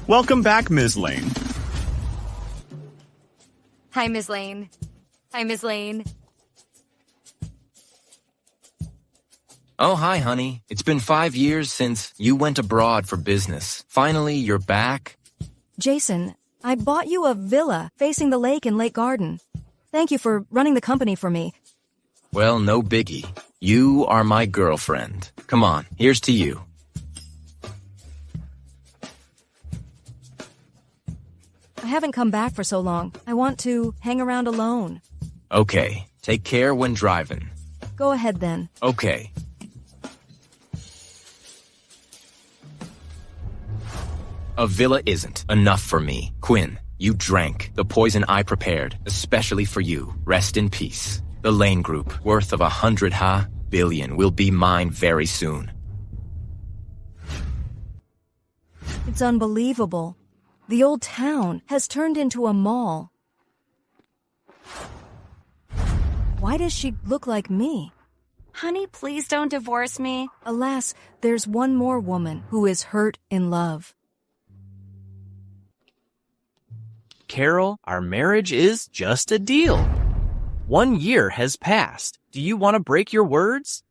Welcome back, Ms. Lane. Hi, Ms. Lane. Hi, Ms. Lane. Oh, hi, honey. It's been 5 years since you went abroad for business. Finally, you're back. Jason, I bought you a villa facing the lake in Lake Garden. Thank you for running the company for me. Well, no biggie. You are my girlfriend. Come on, here's to you. I haven't come back for so long. I want to hang around alone. Okay, take care when driving. Go ahead then. Okay. A villa isn't enough for me. Quinn, you drank the poison I prepared, especially for you. Rest in peace. The Lane Group, worth of 100 billion, will be mine very soon. It's unbelievable. The old town has turned into a mall. Why does she look like me? Honey, please don't divorce me. Alas, there's one more woman who is hurt in love. Carol, our marriage is just a deal. 1 year has passed. Do you want to break your words?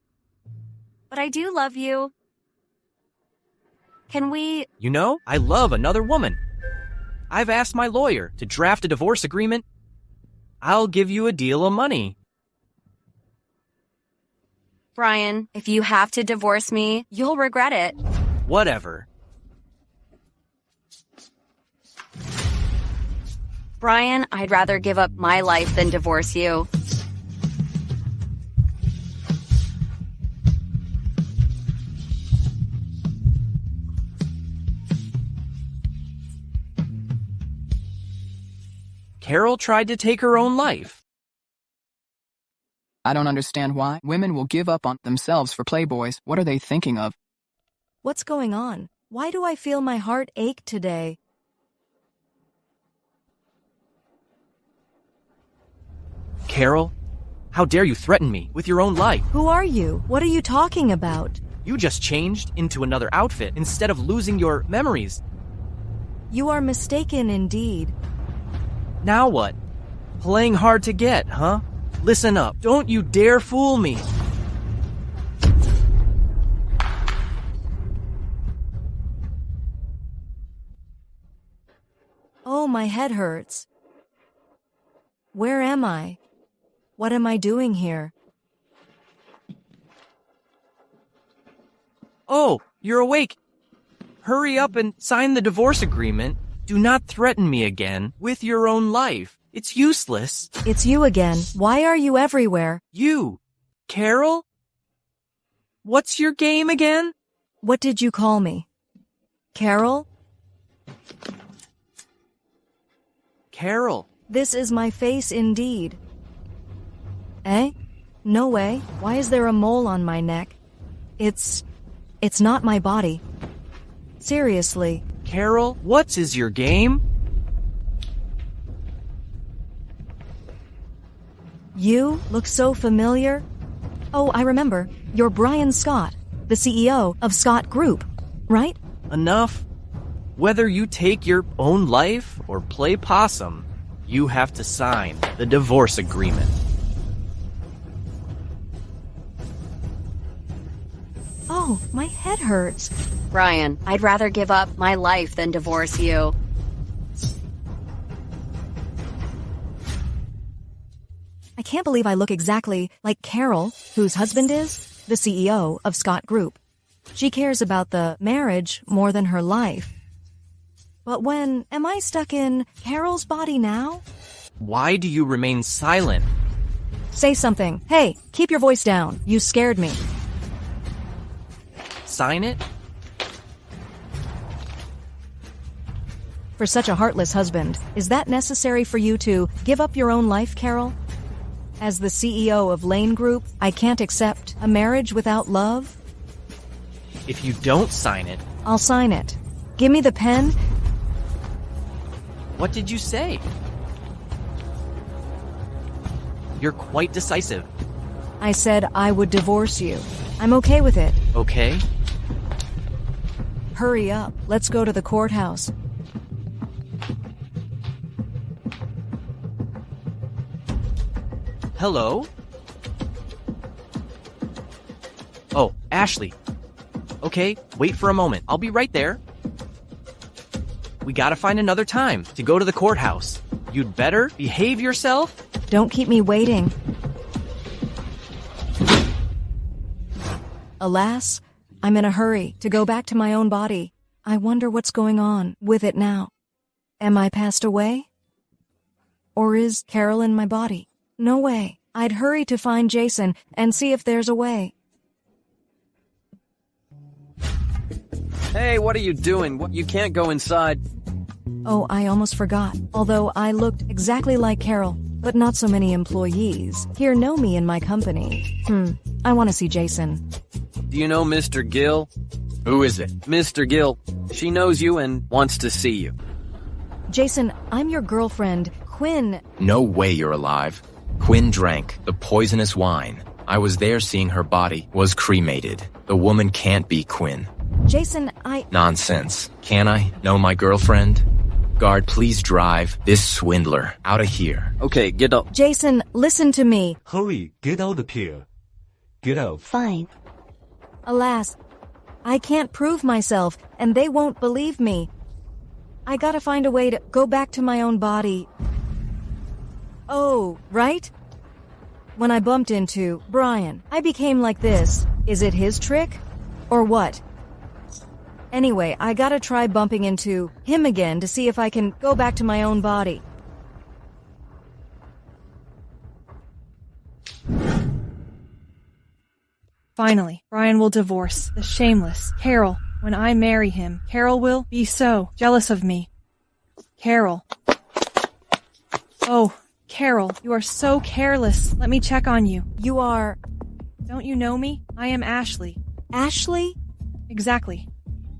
But I do love you. Can we... You know, I love another woman. I've asked my lawyer to draft a divorce agreement. I'll give you a deal of money. Brian, if you have to divorce me, you'll regret it. Whatever. Brian, I'd rather give up my life than divorce you. Carol tried to take her own life. I don't understand why women will give up on themselves for playboys. What are they thinking of? What's going on? Why do I feel my heart ache today? Carol, how dare you threaten me with your own life? Who are you? What are you talking about? You just changed into another outfit instead of losing your memories. You are mistaken indeed. Now what? Playing hard to get, huh? Listen up. Don't you dare fool me. Oh, my head hurts. Where am I? What am I doing here? Oh, you're awake. Hurry up and sign the divorce agreement. Do not threaten me again with your own life. It's useless. It's you again. Why are you everywhere? You, Carol? What's your game again? What did you call me? Carol? Carol. This is my face indeed. Eh? No way. Why is there a mole on my neck? It's not my body. Seriously. Carol, what is your game? You look so familiar. Oh, I remember. You're Brian Scott, the CEO of Scott Group, right? Enough. Whether you take your own life or play possum, you have to sign the divorce agreement. Oh, my head hurts. Brian, I'd rather give up my life than divorce you. I can't believe I look exactly like Carol, whose husband is the CEO of Scott Group. She cares about the marriage more than her life. But when am I stuck in Carol's body now? Why do you remain silent? Say something. Hey, keep your voice down. You scared me. Sign it? For such a heartless husband, is that necessary for you to give up your own life, Carol? As the CEO of Lane Group, I can't accept a marriage without love. If you don't sign it... I'll sign it. Give me the pen. What did you say? You're quite decisive. I said I would divorce you. I'm okay with it. Okay. Hurry up. Let's go to the courthouse. Hello? Oh, Ashley. Okay, wait for a moment. I'll be right there. We gotta find another time to go to the courthouse. You'd better behave yourself. Don't keep me waiting. Alas, I'm in a hurry to go back to my own body. I wonder what's going on with it now. Am I passed away? Or is Carol in my body? No way. I'd hurry to find Jason and see if there's a way. Hey, what are you doing? You can't go inside. Oh, I almost forgot. Although I looked exactly like Carol, but not so many employees here know me in my company. I want to see Jason. Do you know Mr. Gill? Who is it? Mr. Gill. She knows you and wants to see you. Jason, I'm your girlfriend, Quinn. No way you're alive. Quinn drank the poisonous wine. I was there seeing her body was cremated. The woman can't be Quinn. Jason, Nonsense. Can I know my girlfriend? Guard, please drive this swindler out of here. Okay, get up. Jason, listen to me. Hurry, get out of here. Get out. Fine. Alas, I can't prove myself, and they won't believe me. I gotta find a way to go back to my own body. Oh, right? When I bumped into Brian, I became like this. Is it his trick? Or what? Anyway, I gotta try bumping into him again to see if I can go back to my own body. Finally, Brian will divorce the shameless Carol. When I marry him, Carol will be so jealous of me. Carol. Oh, Carol, you are so careless. Let me check on you. You are... Don't you know me? I am Ashley. Ashley? Exactly.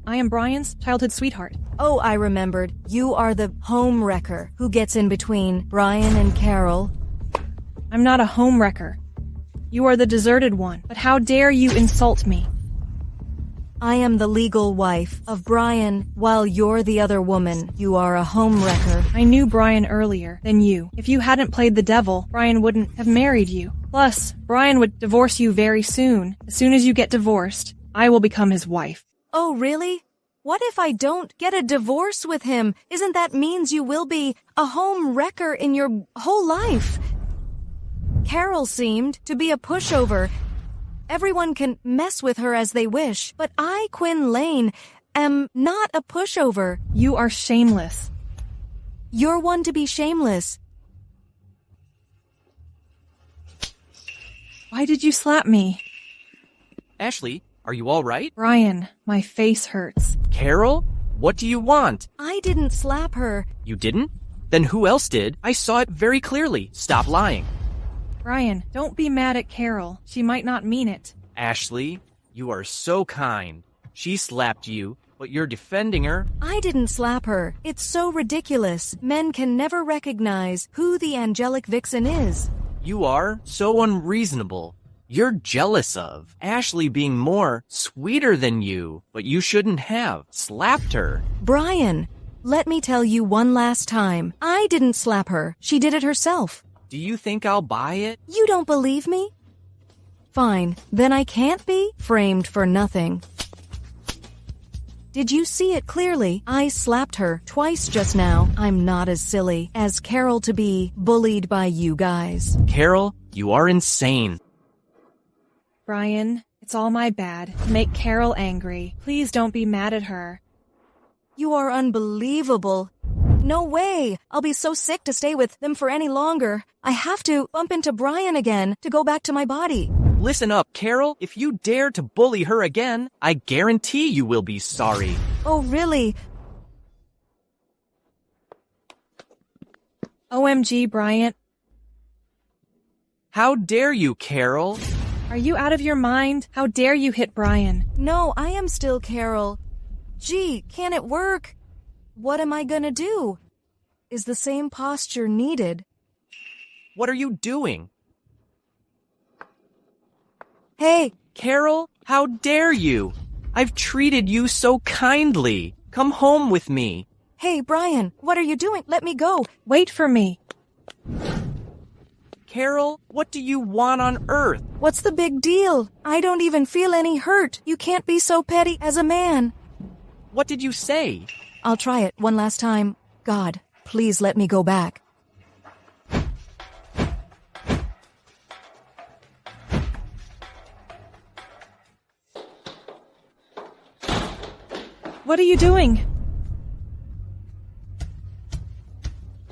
I am Brian's childhood sweetheart. Oh, I remembered. You are the home wrecker who gets in between Brian and Carol. I'm not a home wrecker. You are the deserted one. But how dare you insult me? I am the legal wife of Brian, while you're the other woman. You are a home wrecker. I knew Brian earlier than you. If you hadn't played the devil, Brian wouldn't have married you. Plus, Brian would divorce you very soon. As soon as you get divorced, I will become his wife. Oh, really? What if I don't get a divorce with him? Isn't that means you will be a home wrecker in your whole life? Carol seemed to be a pushover. Everyone can mess with her as they wish, but I, Quinn Lane, am not a pushover. You are shameless. You're one to be shameless. Why did you slap me? Ashley, are you all right? Brian, my face hurts. Carol, what do you want? I didn't slap her. You didn't? Then who else did? I saw it very clearly. Stop lying. Brian, don't be mad at Carol. She might not mean it. Ashley, you are so kind. She slapped you, but you're defending her. I didn't slap her. It's so ridiculous. Men can never recognize who the angelic vixen is. You are so unreasonable. You're jealous of Ashley being more sweeter than you, but you shouldn't have slapped her. Brian, let me tell you one last time. I didn't slap her. She did it herself. Do you think I'll buy it? You don't believe me? Fine, then I can't be framed for nothing. Did you see it clearly? I slapped her twice just now. I'm not as silly as Carol to be bullied by you guys. Carol, you are insane. Brian, it's all my bad. Make Carol angry. Please don't be mad at her. You are unbelievable. No way! I'll be so sick to stay with them for any longer. I have to bump into Brian again to go back to my body. Listen up, Carol. If you dare to bully her again, I guarantee you will be sorry. Oh, really? OMG, Brian. How dare you, Carol? Are you out of your mind? How dare you hit Brian? No, I am still Carol. Gee, can it work? What am I gonna do? Is the same posture needed? What are you doing? Hey! Carol, how dare you? I've treated you so kindly. Come home with me. Hey, Brian, what are you doing? Let me go. Wait for me. Carol, what do you want on earth? What's the big deal? I don't even feel any hurt. You can't be so petty as a man. What did you say? I'll try it one last time. God, please let me go back. What are you doing?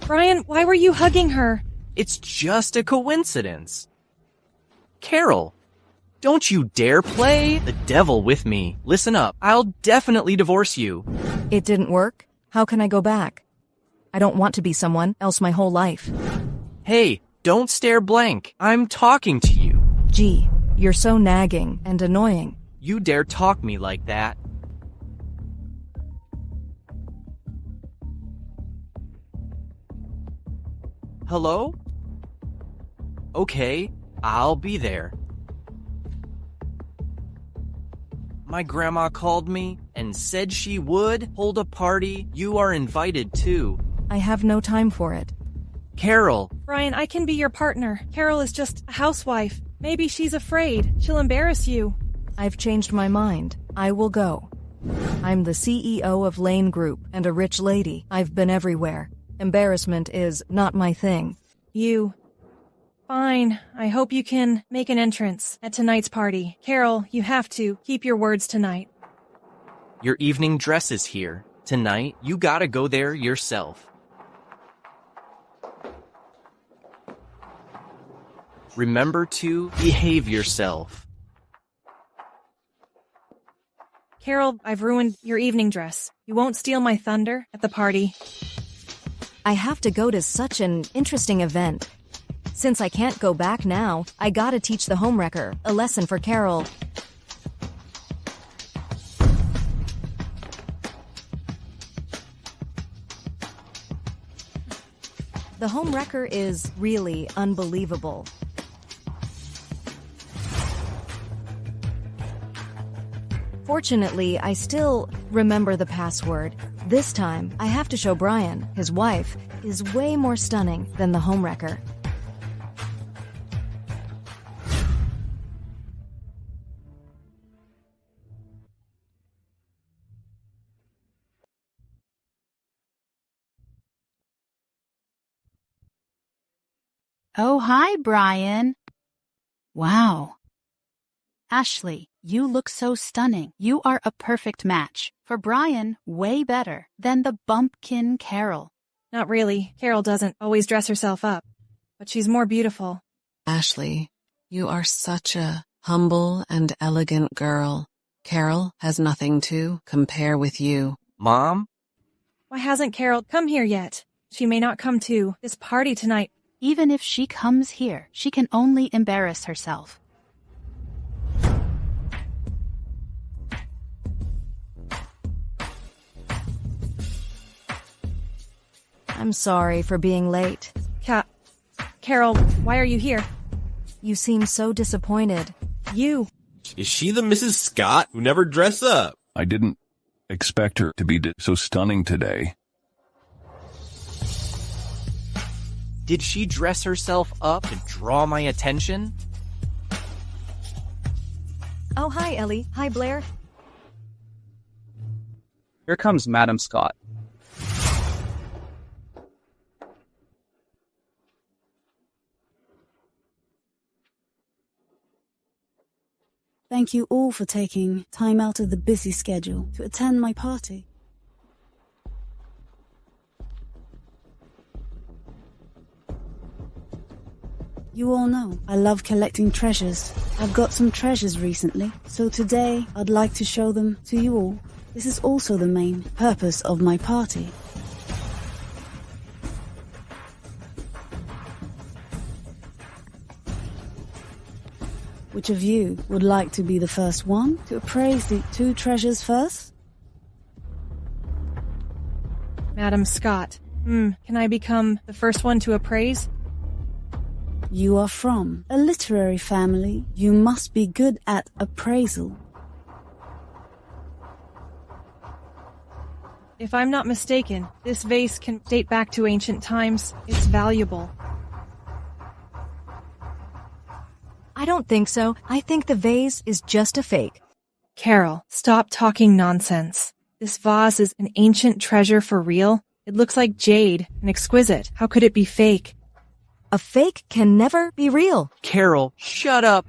Brian, why were you hugging her? It's just a coincidence. Carol, don't you dare play the devil with me. Listen up, I'll definitely divorce you. It didn't work? How can I go back? I don't want to be someone else my whole life. Hey, don't stare blank. I'm talking to you. Gee, you're so nagging and annoying. You dare talk me like that? Hello? Okay, I'll be there. My grandma called me and said she would hold a party. You are invited too. I have no time for it. Carol, Brian, I can be your partner. Carol is just a housewife. Maybe she's afraid. She'll embarrass you. I've changed my mind. I will go. I'm the CEO of Lane Group and a rich lady. I've been everywhere. Embarrassment is not my thing. You. Fine. I hope you can make an entrance at tonight's party. Carol, you have to keep your words tonight. your evening dress is here. Tonight, you gotta go there yourself. Remember to behave yourself. Carol, I've ruined your evening dress. You won't steal my thunder at the party. I have to go to such an interesting event. Since I can't go back now, I gotta teach the homewrecker a lesson for Carol. The homewrecker is really unbelievable. Fortunately, I still remember the password. This time, I have to show Brian, his wife, is way more stunning than the homewrecker. Oh, hi, Brian. Wow. Ashley, you look so stunning. You are a perfect match. For Brian, way better than the bumpkin Carol. Not really. Carol doesn't always dress herself up, but she's more beautiful. Ashley, you are such a humble and elegant girl. Carol has nothing to compare with you. Mom? Why hasn't Carol come here yet? She may not come to this party tonight. Even if she comes here, she can only embarrass herself. I'm sorry for being late. Carol, why are you here? You seem so disappointed. You. Is she the Mrs. Scott who never dress up? I didn't expect her to be so stunning today. Did she dress herself up to draw my attention? Oh, hi, Ellie. Hi, Blair. Here comes Madam Scott. Thank you all for taking time out of the busy schedule to attend my party. You all know I love collecting treasures. I've got some treasures recently, so today I'd like to show them to you all. This is also the main purpose of my party. Which of you would like to be the first one to appraise the two treasures first? Madam Scott. Can I become the first one to appraise? You are from a literary family. You must be good at appraisal. If I'm not mistaken, this vase can date back to ancient times. It's valuable. I don't think so. I think the vase is just a fake. Carol, stop talking nonsense. This vase is an ancient treasure for real. It looks like jade and exquisite. How could it be fake? A fake can never be real. Carol, shut up.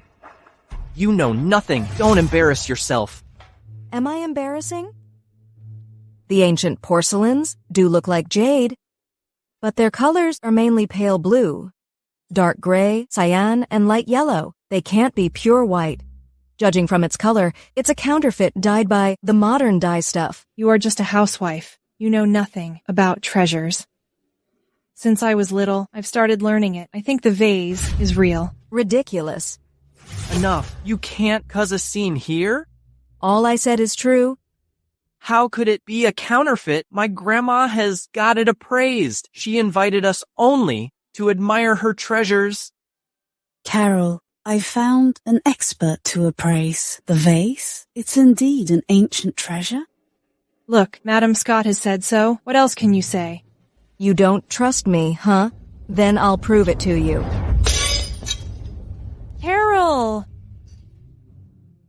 You know nothing. Don't embarrass yourself. Am I embarrassing? The ancient porcelains do look like jade, but their colors are mainly pale blue, dark gray, cyan, and light yellow. They can't be pure white. Judging from its color, it's a counterfeit dyed by the modern dye stuff. You are just a housewife. You know nothing about treasures. Since I was little, I've started learning it. I think the vase is real. Ridiculous. Enough. You can't cause a scene here? All I said is true. How could it be a counterfeit? My grandma has got it appraised. She invited us only to admire her treasures. Carol, I found an expert to appraise the vase. It's indeed an ancient treasure. Look, Madam Scott has said so. What else can you say? You don't trust me, huh? Then I'll prove it to you. Carol!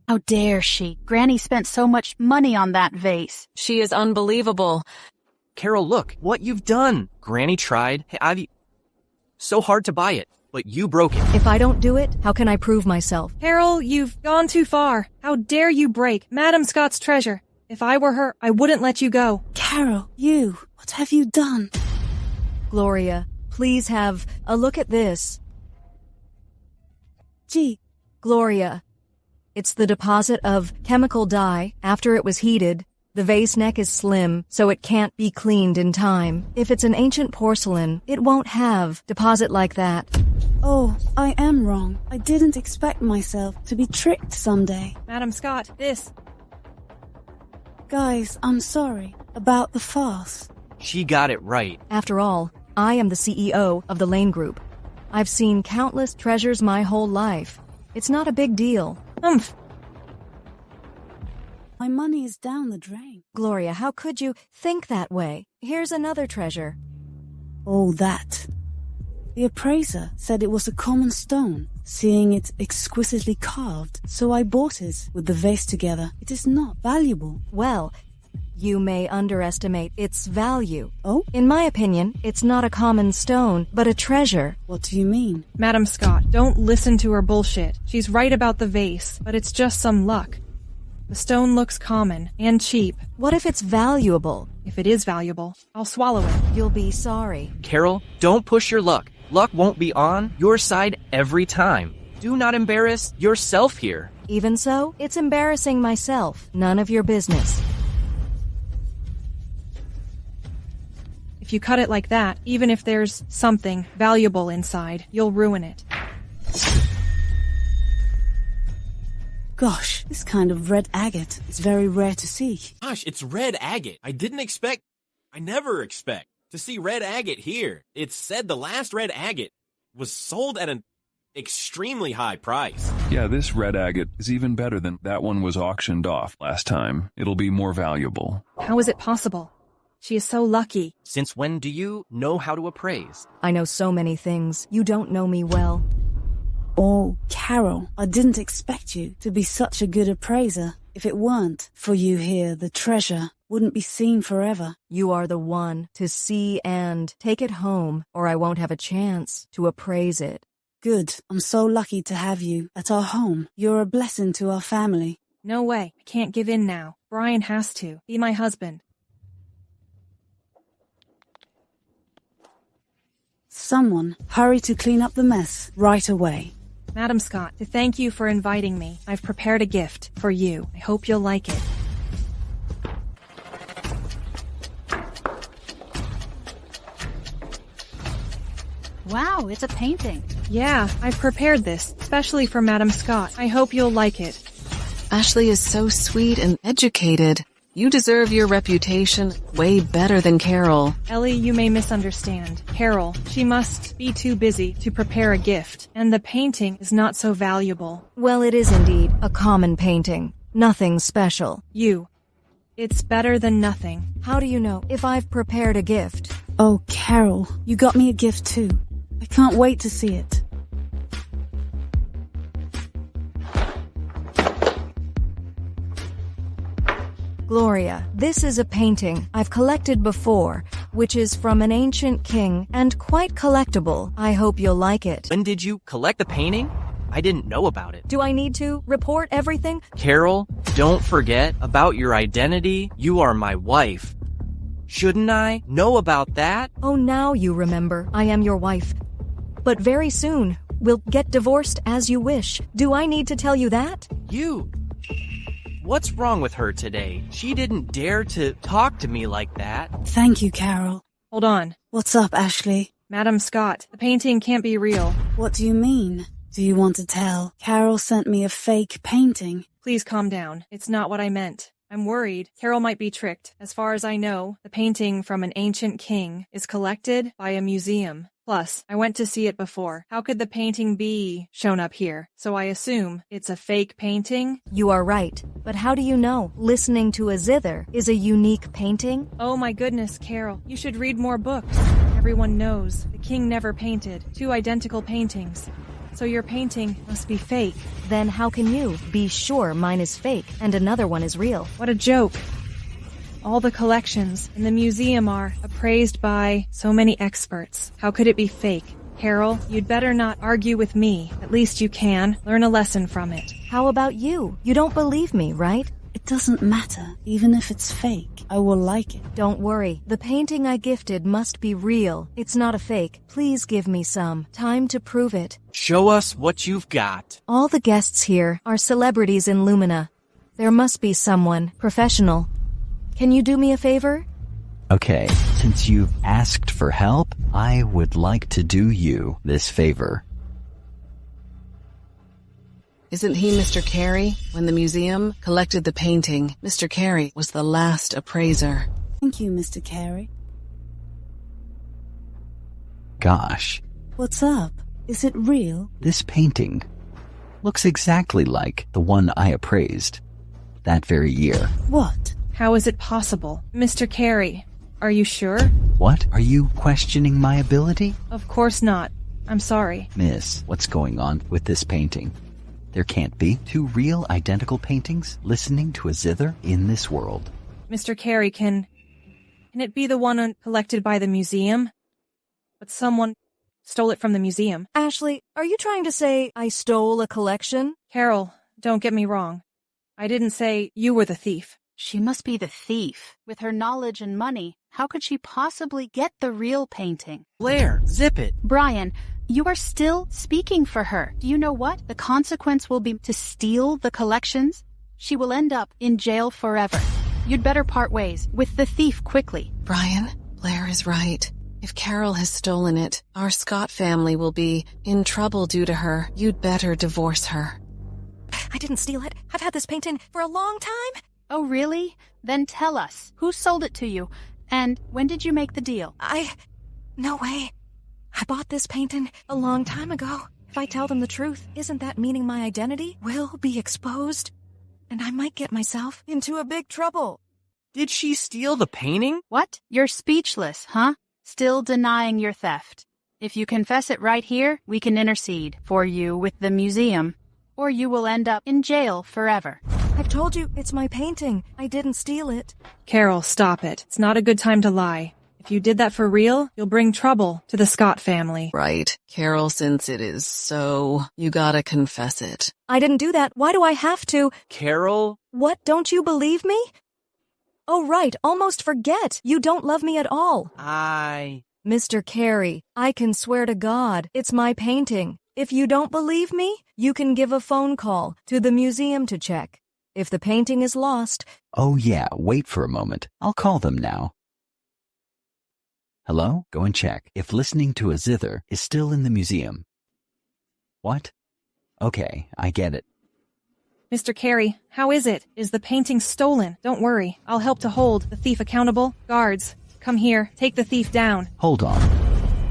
How dare she? Granny spent so much money on that vase. She is unbelievable. Carol, look, what you've done. Granny tried. Hey, so hard to buy it, but you broke it. If I don't do it, how can I prove myself? Carol, you've gone too far. How dare you break Madam Scott's treasure? If I were her, I wouldn't let you go. Carol, what have you done? Gloria, please have a look at this. Gee. Gloria, it's the deposit of chemical dye after it was heated. The vase neck is slim, so it can't be cleaned in time. If it's an ancient porcelain, it won't have deposit like that. Oh, I am wrong. I didn't expect myself to be tricked someday. Madam Scott, this. Guys, I'm sorry about the farce. She got it right. After all, I am the CEO of the Lane Group. I've seen countless treasures my whole life. It's not a big deal. My money is down the drain. Gloria, how could you think that way? Here's another treasure. Oh, that. The appraiser said it was a common stone, seeing it exquisitely carved, so I bought it with the vase together. It is not valuable. Well, you may underestimate its value. Oh? In my opinion, it's not a common stone, but a treasure. What do you mean? Madam Scott, don't listen to her bullshit. She's right about the vase, but it's just some luck. The stone looks common and cheap. What if it's valuable? If it is valuable, I'll swallow it. You'll be sorry. Carol, don't push your luck. Luck won't be on your side every time. Do not embarrass yourself here. Even so, it's embarrassing myself. None of your business. If you cut it like that, even if there's something valuable inside, you'll ruin it. Gosh, this kind of red agate is very rare to see. Gosh, it's red agate. I never expect to see red agate here. It's said the last red agate was sold at an extremely high price. Yeah, this red agate is even better than that one was auctioned off last time. It'll be more valuable. How is it possible? She is so lucky. Since when do you know how to appraise? I know so many things. You don't know me well. Oh, Carol, I didn't expect you to be such a good appraiser. If it weren't for you here, the treasure wouldn't be seen forever. You are the one to see and take it home, or I won't have a chance to appraise it. Good. I'm so lucky to have you at our home. You're a blessing to our family. No way. I can't give in now. Brian has to. Be my husband. Someone, hurry to clean up the mess right away. Madam Scott, to thank you for inviting me, I've prepared a gift for you. I hope you'll like it. Wow, it's a painting. Yeah, I've prepared this, especially for Madam Scott. I hope you'll like it. Ashley is so sweet and educated. You deserve your reputation way better than Carol. Ellie, you may misunderstand. Carol, she must be too busy to prepare a gift, and the painting is not so valuable. Well, it is indeed a common painting. Nothing special. It's better than nothing. How do you know if I've prepared a gift? Oh, Carol, you got me a gift too. I can't wait to see it. Gloria, this is a painting I've collected before, which is from an ancient king and quite collectible. I hope you'll like it. When did you collect the painting? I didn't know about it. Do I need to report everything? Carol, don't forget about your identity. You are my wife. Shouldn't I know about that? Oh, now you remember. I am your wife. But very soon, we'll get divorced as you wish. Do I need to tell you that? You. What's wrong with her today? She didn't dare to talk to me like that. Thank you, Carol. Hold on. What's up, Ashley? Madam Scott, the painting can't be real. What do you mean? Do you want to tell? Carol sent me a fake painting. Please calm down. It's not what I meant. I'm worried Carol might be tricked. As far as I know, the painting from an ancient king is collected by a museum. Plus, I went to see it before. How could the painting be shown up here? So I assume it's a fake painting? You are right. But how do you know listening to a zither is a unique painting? Oh my goodness, Carol. You should read more books. Everyone knows the king never painted 2 identical paintings. So your painting must be fake. Then how can you be sure mine is fake and another one is real? What a joke. All the collections in the museum are appraised by so many experts. How could it be fake? Carol, you'd better not argue with me. At least you can learn a lesson from it. How about you? You don't believe me, right? It doesn't matter, even if it's fake. I will like it. Don't worry. The painting I gifted must be real. It's not a fake. Please give me some time to prove it. Show us what you've got. All the guests here are celebrities in Lumina. There must be someone professional. Can you do me a favor? Okay, since you've asked for help, I would like to do you this favor. Isn't he Mr. Carey? When the museum collected the painting, Mr. Carey was the last appraiser. Thank you, Mr. Carey. Gosh. What's up? Is it real? This painting looks exactly like the one I appraised that very year. What? How is it possible? Mr. Carey, are you sure? What? Are you questioning my ability? Of course not. I'm sorry. Miss, what's going on with this painting? There can't be 2 real identical paintings listening to a zither in this world. Mr. Carey, can it be the one collected by the museum? But someone stole it from the museum. Ashley, are you trying to say I stole a collection? Carol, don't get me wrong. I didn't say you were the thief. She must be the thief. With her knowledge and money, how could she possibly get the real painting? Blair, zip it. Brian, you are still speaking for her. Do you know what? The consequence will be to steal the collections. She will end up in jail forever. You'd better part ways with the thief quickly. Brian, Blair is right. If Carol has stolen it, our Scott family will be in trouble due to her. You'd better divorce her. I didn't steal it. I've had this painting for a long time. Oh, really? Then tell us. Who sold it to you? And when did you make the deal? No way. I bought this painting a long time ago. If I tell them the truth, isn't that meaning my identity will be exposed? And I might get myself into a big trouble. Did she steal the painting? What? You're speechless, huh? Still denying your theft. If you confess it right here, we can intercede for you with the museum, or you will end up in jail forever. I've told you, it's my painting. I didn't steal it. Carol, stop it. It's not a good time to lie. If you did that for real, you'll bring trouble to the Scott family. Right. Carol, since it is so, you gotta confess it. I didn't do that. Why do I have to? Carol? What, don't you believe me? Oh, right. Almost forget. You don't love me at all. Mr. Carey, I can swear to God, it's my painting. If you don't believe me, you can give a phone call to the museum to check. If the painting is lost... Oh yeah, wait for a moment. I'll call them now. Hello? Go and check if listening to a zither is still in the museum. What? Okay, I get it. Mr. Carey, how is it? Is the painting stolen? Don't worry. I'll help to hold the thief accountable. Guards, come here. Take the thief down. Hold on.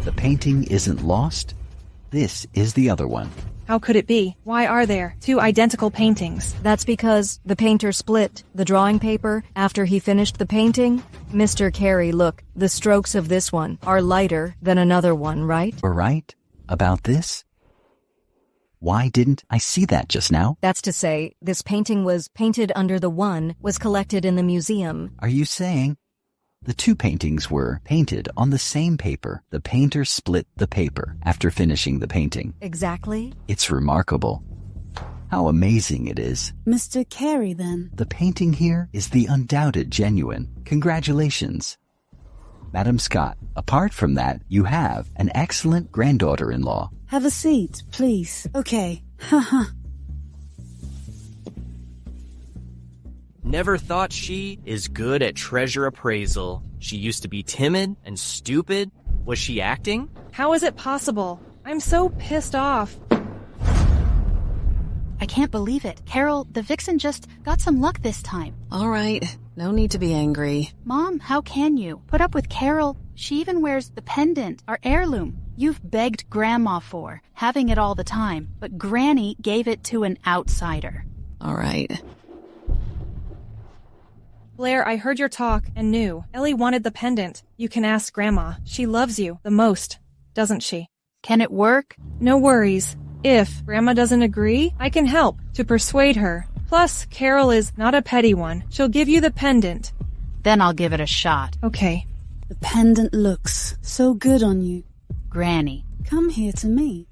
The painting isn't lost? This is the other one. How could it be? Why are there 2 identical paintings? That's because the painter split the drawing paper after he finished the painting. Mr. Carey, look, the strokes of this one are lighter than another one, right? We're right about this? Why didn't I see that just now? That's to say, this painting was painted under the one was collected in the museum. Are you saying? The two paintings were painted on the same paper. The painter split the paper after finishing the painting. Exactly. It's remarkable. How amazing it is. Mr. Carey, then. The painting here is the undoubted genuine. Congratulations. Madam Scott, apart from that, you have an excellent granddaughter-in-law. Have a seat, please. Okay. Haha. Never thought she is good at treasure appraisal. She used to be timid and stupid. Was she acting? How is it possible? I'm so pissed off. I can't believe it. Carol, the vixen just got some luck this time. All right. No need to be angry. Mom, how can you? Put up with Carol. She even wears the pendant, our heirloom. You've begged Grandma for, having it all the time, but Granny gave it to an outsider. All right. Blair, I heard your talk and knew. Ellie wanted the pendant. You can ask Grandma. She loves you the most, doesn't she? Can it work? No worries. If Grandma doesn't agree, I can help to persuade her. Plus, Carol is not a petty one. She'll give you the pendant. Then I'll give it a shot. Okay. The pendant looks so good on you. Granny. Come here to me.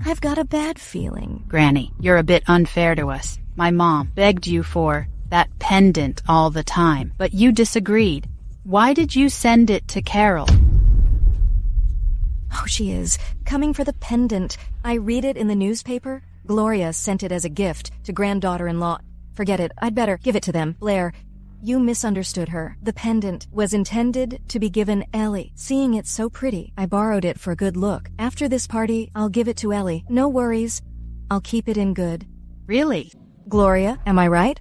I've got a bad feeling. Granny, you're a bit unfair to us. My mom begged you for that pendant all the time, but you disagreed. Why did you send it to Carol? Oh, she is. Coming for the pendant. I read it in the newspaper. Gloria sent it as a gift to granddaughter-in-law. Forget it. I'd better give it to them. Blair, you misunderstood her. The pendant was intended to be given Ellie. Seeing it so pretty, I borrowed it for a good look. After this party, I'll give it to Ellie. No worries. I'll keep it in good. Really? Gloria, am I right?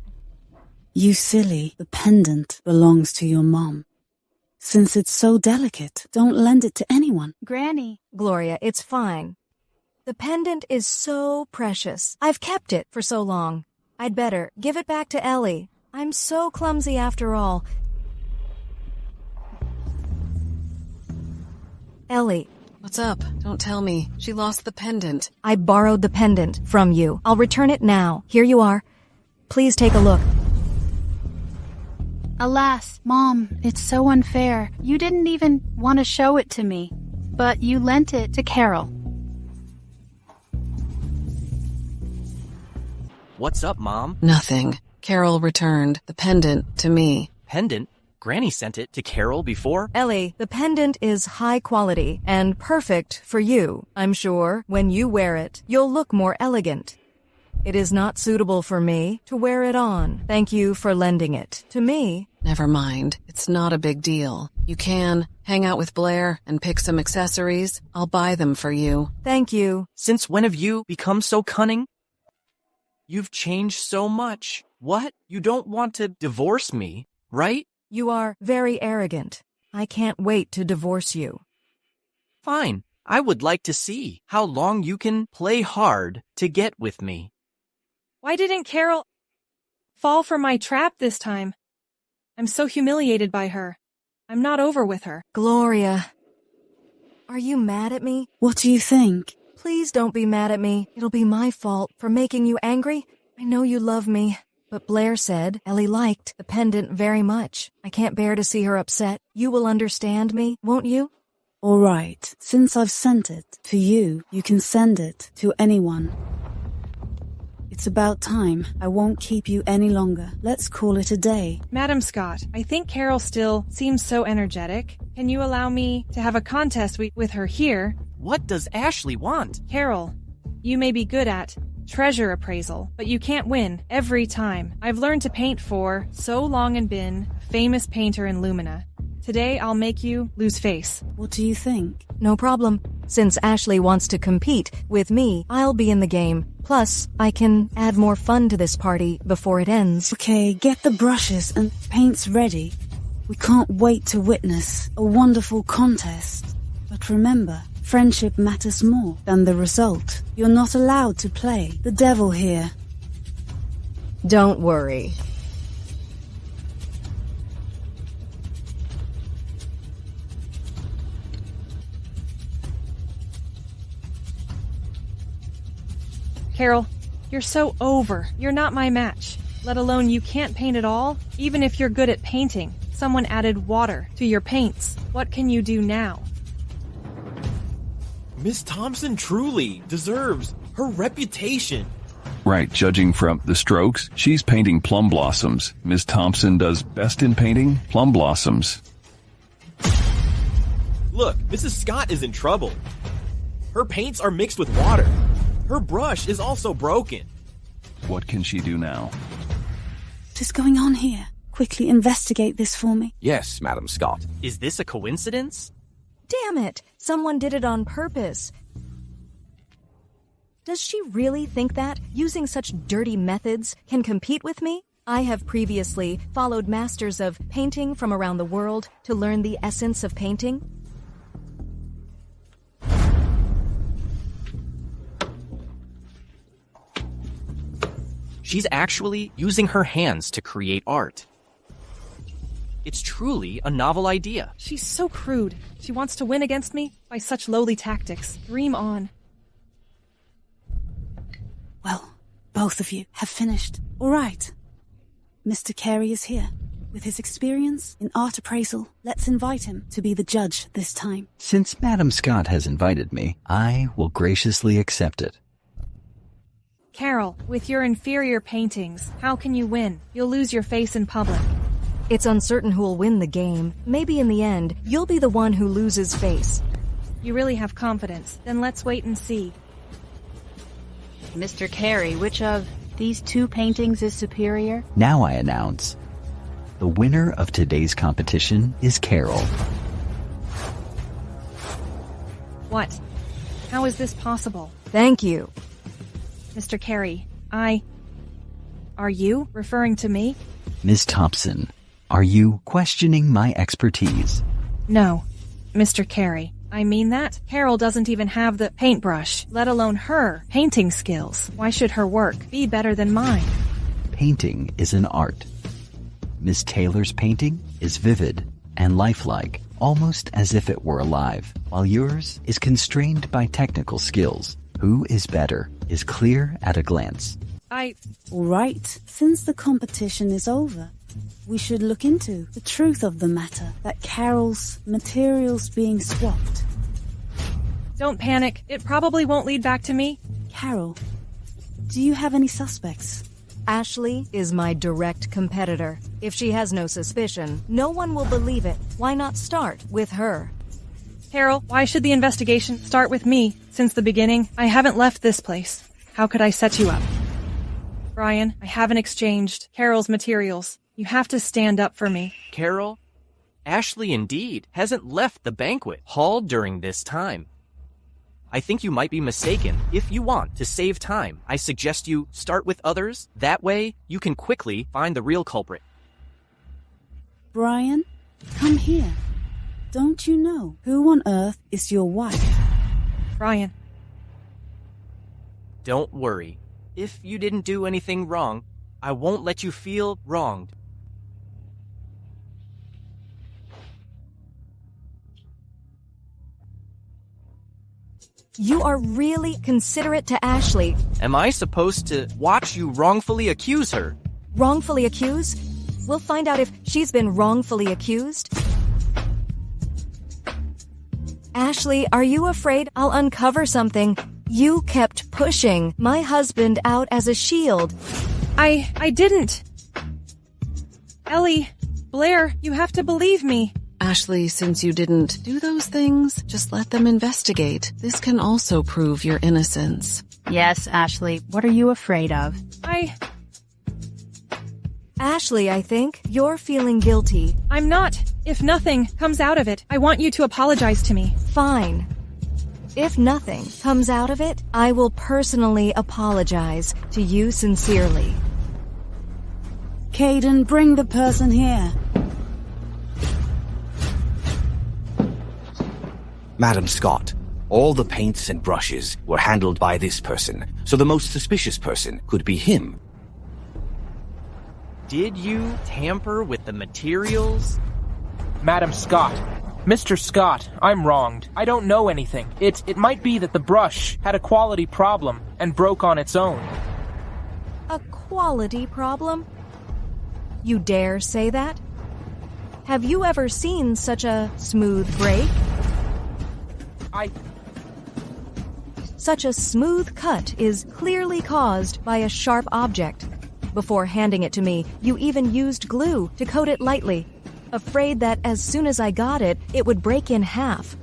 You silly. The pendant belongs to your mom. Since it's so delicate, don't lend it to anyone. Granny. Gloria, it's fine. The pendant is so precious. I've kept it for so long. I'd better give it back to Ellie. I'm so clumsy after all. Ellie. What's up? Don't tell me. She lost the pendant. I borrowed the pendant from you. I'll return it now. Here you are. Please take a look. Alas, Mom, it's so unfair. You didn't even want to show it to me, but you lent it to Carol. What's up, Mom? Nothing. Carol returned the pendant to me. Pendant? Granny sent it to Carol before? Ellie, the pendant is high quality and perfect for you. I'm sure when you wear it, you'll look more elegant. It is not suitable for me to wear it on. Thank you for lending it to me. Never mind. It's not a big deal. You can hang out with Blair and pick some accessories. I'll buy them for you. Thank you. Since when have you become so cunning? You've changed so much. What? You don't want to divorce me, right? You are very arrogant. I can't wait to divorce you. Fine. I would like to see how long you can play hard to get with me. Why didn't Carol fall for my trap this time? I'm so humiliated by her. I'm not over with her. Gloria, are you mad at me? What do you think? Please don't be mad at me. It'll be my fault for making you angry. I know you love me. But Blair said Ellie liked the pendant very much. I can't bear to see her upset. You will understand me, won't you? All right. Since I've sent it to you, you can send it to anyone. It's about time. I won't keep you any longer. Let's call it a day. Madam Scott, I think Carol still seems so energetic. Can you allow me to have a contest with her here? What does Ashley want? Carol, you may be good at treasure appraisal, but you can't win every time. I've learned to paint for so long and been a famous painter in Lumina. Today I'll make you lose face. What do you think? No problem. Since Ashley wants to compete with me, I'll be in the game. Plus, I can add more fun to this party before it ends. Okay, get the brushes and paints ready. We can't wait to witness a wonderful contest. But remember, friendship matters more than the result. You're not allowed to play the devil here. Don't worry. Carol, you're so over. You're not my match. Let alone you can't paint at all. Even if you're good at painting, someone added water to your paints. What can you do now? Miss Thompson truly deserves her reputation. Right, judging from the strokes, she's painting plum blossoms. Miss Thompson does best in painting plum blossoms. Look, Mrs. Scott is in trouble. Her paints are mixed with water. Her brush is also broken. What can she do now? What is going on here? Quickly investigate this for me. Yes, Madam Scott. Is this a coincidence? Damn it! Someone did it on purpose. Does she really think that, using such dirty methods, can compete with me? I have previously followed masters of painting from around the world to learn the essence of painting. She's actually using her hands to create art. It's truly a novel idea. She's so crude. She wants to win against me by such lowly tactics. Dream on. Well, both of you have finished. All right. Mr. Carey is here. With his experience in art appraisal, let's invite him to be the judge this time. Since Madam Scott has invited me, I will graciously accept it. Carol, with your inferior paintings, how can you win? You'll lose your face in public. It's uncertain who'll win the game. Maybe in the end, you'll be the one who loses face. You really have confidence. Then let's wait and see. Mr. Carey, which of these two paintings is superior? Now I announce, the winner of today's competition is Carol. What? How is this possible? Thank you. Mr. Carey, Are you referring to me? Ms. Thompson, are you questioning my expertise? No, Mr. Carey. I mean that. Carol doesn't even have the paintbrush, let alone her painting skills. Why should her work be better than mine? Painting is an art. Miss Taylor's painting is vivid and lifelike, almost as if it were alive, while yours is constrained by technical skills. Who is better is clear at a glance. All right, since the competition is over, we should look into the truth of the matter, that Carol's materials being swapped. Don't panic. It probably won't lead back to me. Carol, do you have any suspects? Ashley is my direct competitor. If she has no suspicion, no one will believe it. Why not start with her? Carol, why should the investigation start with me? Since the beginning, I haven't left this place. How could I set you up? Brian, I haven't exchanged Carol's materials. You have to stand up for me. Carol, Ashley indeed hasn't left the banquet hall during this time. I think you might be mistaken. If you want to save time, I suggest you start with others. That way, you can quickly find the real culprit. Brian, come here. Don't you know who on earth is your wife? Brian. Don't worry. If you didn't do anything wrong, I won't let you feel wronged. You are really considerate to Ashley. Am I supposed to watch you wrongfully accuse her? Wrongfully accuse? We'll find out if she's been wrongfully accused. Ashley, are you afraid I'll uncover something? You kept pushing my husband out as a shield. I didn't. Ellie, Blair, you have to believe me. Ashley, since you didn't do those things, just let them investigate. This can also prove your innocence. Yes, Ashley. What are you afraid of? Ashley, I think you're feeling guilty. I'm not. If nothing comes out of it, I want you to apologize to me. Fine. If nothing comes out of it, I will personally apologize to you sincerely. Caden, bring the person here. Madam Scott, all the paints and brushes were handled by this person, so the most suspicious person could be him. Did you tamper with the materials? Madam Scott. Mr. Scott, I'm wronged. I don't know anything. It might be that the brush had a quality problem, and broke on its own. A quality problem? You dare say that? Have you ever seen such a smooth break? Such a smooth cut is clearly caused by a sharp object. Before handing it to me, you even used glue to coat it lightly, afraid that as soon as I got it, it would break in half.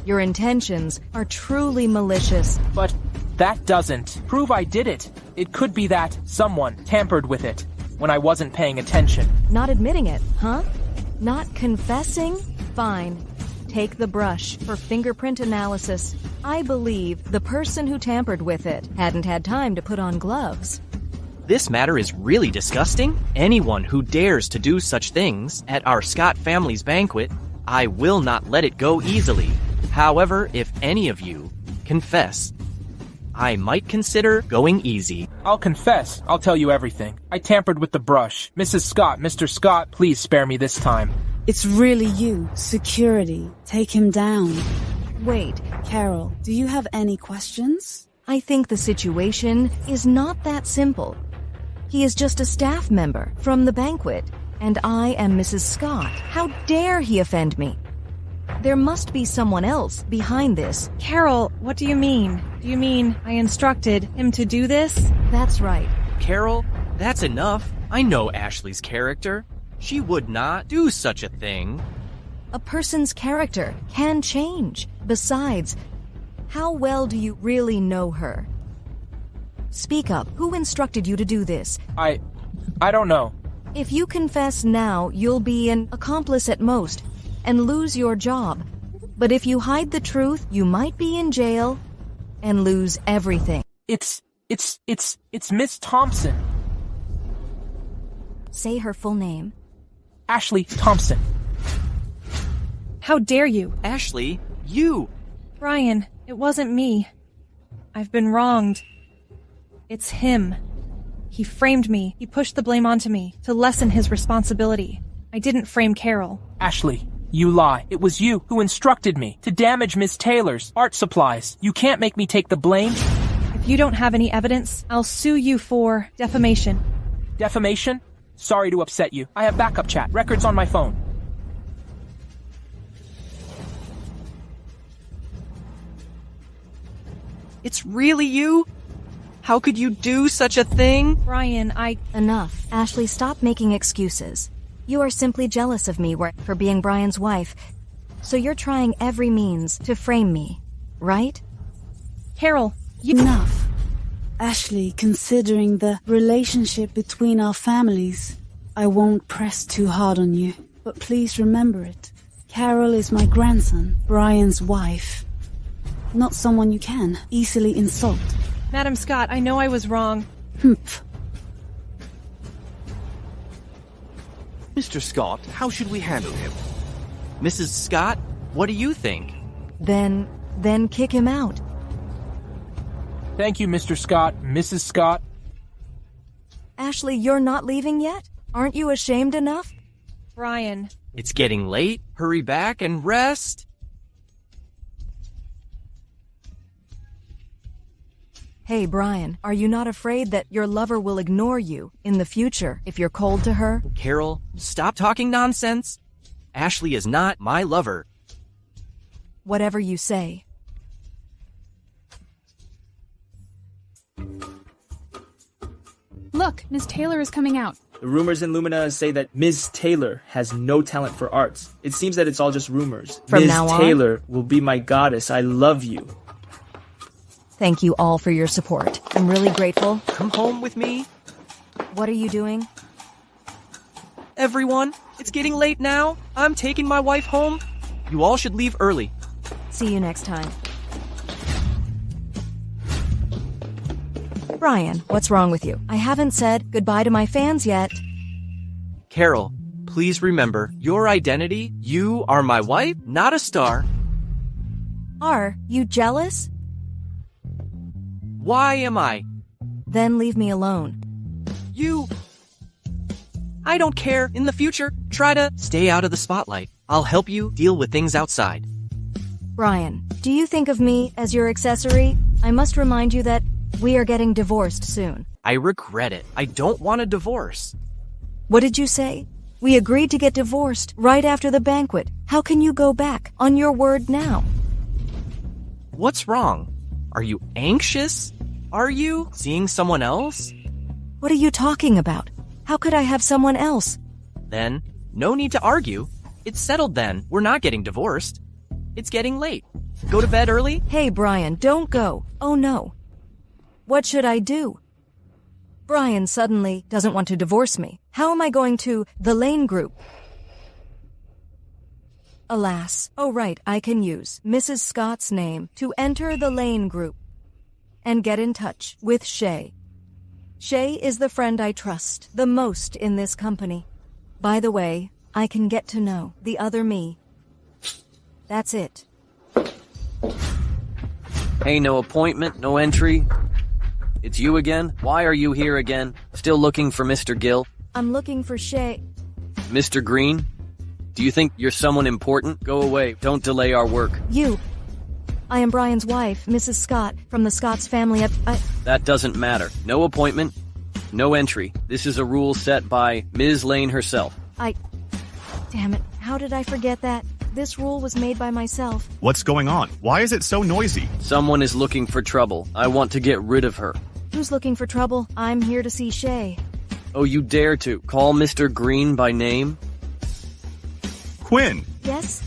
Your intentions are truly malicious. But that doesn't prove I did it. It could be that someone tampered with it when I wasn't paying attention. Not admitting it, huh? Not confessing? Fine. Take the brush for fingerprint analysis. I believe the person who tampered with it hadn't had time to put on gloves. This matter is really disgusting. Anyone who dares to do such things at our Scott family's banquet, I will not let it go easily. However, if any of you confess, I might consider going easy. I'll confess. I'll tell you everything. I tampered with the brush. Mrs. Scott, Mr. Scott, please spare me this time. It's really you. Security. Take him down. Wait. Carol, do you have any questions? I think the situation is not that simple. He is just a staff member from the banquet, and I am Mrs. Scott. How dare he offend me? There must be someone else behind this. Carol, what do you mean? Do you mean I instructed him to do this? That's right. Carol, that's enough. I know Ashley's character. She would not do such a thing. A person's character can change. Besides, how well do you really know her? Speak up. Who instructed you to do this? I don't know. If you confess now, you'll be an accomplice at most and lose your job. But if you hide the truth, you might be in jail and lose everything. It's Miss Thompson. Say her full name. Ashley Thompson. How dare you? Ashley, you! Brian, it wasn't me. I've been wronged. It's him. He framed me. He pushed the blame onto me to lessen his responsibility. I didn't frame Carol. Ashley, you lie. It was you who instructed me to damage Miss Taylor's art supplies. You can't make me take the blame. If you don't have any evidence, I'll sue you for defamation. Defamation? Sorry to upset you. I have backup chat. Records on my phone. It's really you? How could you do such a thing? Brian, Enough. Ashley, stop making excuses. You are simply jealous of me for being Brian's wife, so you're trying every means to frame me, right? Carol, Enough. Ashley, considering the relationship between our families, I won't press too hard on you, but please remember it. Carol is my grandson, Brian's wife. Not someone you can easily insult. Madam Scott, I know I was wrong. Humph. Mr. Scott, how should we handle him? Mrs. Scott, what do you think? Then kick him out. Thank you, Mr. Scott, Mrs. Scott. Ashley, you're not leaving yet? Aren't you ashamed enough? Brian. It's getting late. Hurry back and rest. Hey, Brian, are you not afraid that your lover will ignore you in the future if you're cold to her? Carol, stop talking nonsense. Ashley is not my lover. Whatever you say. Look, Miss Taylor is coming out. The rumors in Lumina say that Ms. Taylor has no talent for arts. It seems that it's all just rumors. From Ms. now on? Taylor will be my goddess. I love you. Thank you all for your support. I'm really grateful. Come home with me. What are you doing? Everyone, it's getting late now. I'm taking my wife home. You all should leave early. See you next time. Brian, what's wrong with you? I haven't said goodbye to my fans yet. Carol, please remember your identity. You are my wife, not a star. Are you jealous? Why am I? Then leave me alone. I don't care. In the future, try to stay out of the spotlight. I'll help you deal with things outside. Brian, do you think of me as your accessory? I must remind you that We are getting divorced soon. I regret it. I don't want a divorce. What did you say? We agreed to get divorced right after the banquet. How can you go back on your word now? What's wrong? Are you anxious? Are you seeing someone else? What are you talking about? How could I have someone else? Then, no need to argue. It's settled then. We're not getting divorced. It's getting late. Go to bed early? Hey, Brian, don't go. Oh no. What should I do? Brian suddenly doesn't want to divorce me. How am I going to the Lane Group? Alas. Oh right, I can use Mrs. Scott's name to enter the Lane Group and get in touch with Shay. Shay is the friend I trust the most in this company. By the way, I can get to know the other me. That's it. Hey, no appointment, no entry. It's you again? Why are you here again? Still looking for Mr. Gill? I'm looking for Shay. Mr. Green? Do you think you're someone important? Go away. Don't delay our work. I am Brian's wife, Mrs. Scott, from the Scott's family. That doesn't matter. No appointment, no entry. This is a rule set by Ms. Lane herself. Damn it. How did I forget that? This rule was made by myself. What's going on? Why is it so noisy? Someone is looking for trouble. I want to get rid of her. Who's looking for trouble? I'm here to see Shay. Oh, you dare to call Mr. Green by name? Quinn! Yes?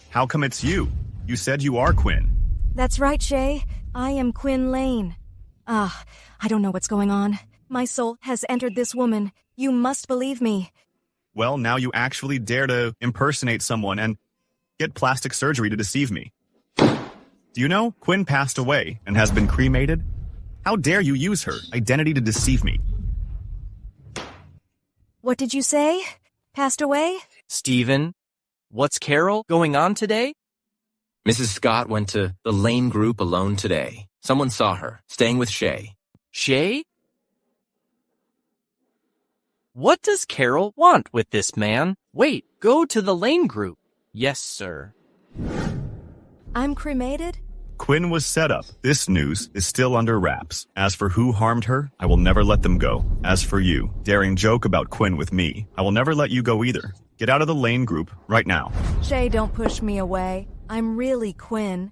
How come it's you? You said you are Quinn. That's right, Shay. I am Quinn Lane. I don't know what's going on. My soul has entered this woman. You must believe me. Well, now you actually dare to impersonate someone and get plastic surgery to deceive me. Do you know Quinn passed away and has been cremated? How dare you use her identity to deceive me? What did you say? Passed away? Steven, what's Carol going on today? Mrs. Scott went to the Lane Group alone today. Someone saw her, staying with Shay. Shay? What does Carol want with this man? Wait, go to the Lane Group. Yes, sir. I'm cremated? Quinn was set up. This news is still under wraps. As for who harmed her, I will never let them go. As for you, daring joke about Quinn with me, I will never let you go either. Get out of the Lane Group right now. Shay, don't push me away. I'm really Quinn.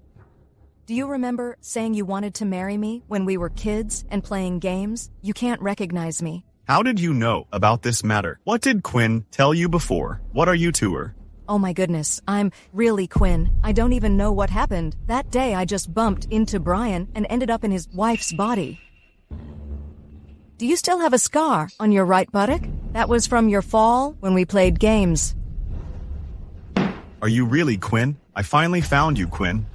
Do you remember saying you wanted to marry me when we were kids and playing games? You can't recognize me. How did you know about this matter? What did Quinn tell you before? What are you to her? Oh my goodness, I'm really Quinn. I don't even know what happened. That day I just bumped into Brian and ended up in his wife's body. Do you still have a scar on your right buttock? That was from your fall when we played games. Are you really Quinn? I finally found you, Quinn.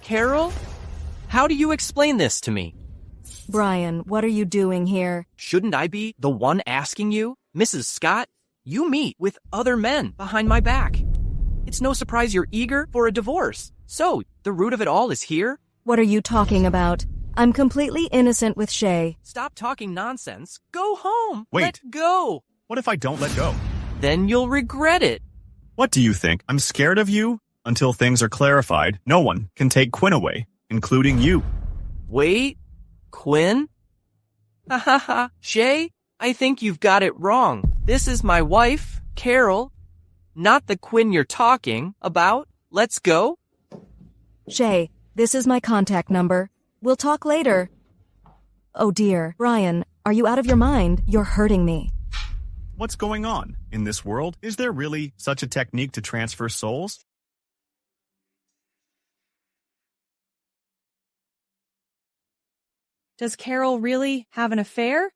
Carol? How do you explain this to me? Brian, what are you doing here? Shouldn't I be the one asking you? Mrs. Scott, you meet with other men behind my back. It's no surprise you're eager for a divorce. So, the root of it all is here? What are you talking about? I'm completely innocent with Shay. Stop talking nonsense. Go home. Wait. Let go. What if I don't let go? Then you'll regret it. What do you think? I'm scared of you? Until things are clarified, no one can take Quinn away, including you. Wait. Quinn? Ha ha ha. Shay, I think you've got it wrong. This is my wife, Carol, not the Quinn you're talking about. Let's go. Shay, this is my contact number. We'll talk later. Oh dear. Brian, are you out of your mind? You're hurting me. What's going on in this world? Is there really such a technique to transfer souls? Does Carol really have an affair?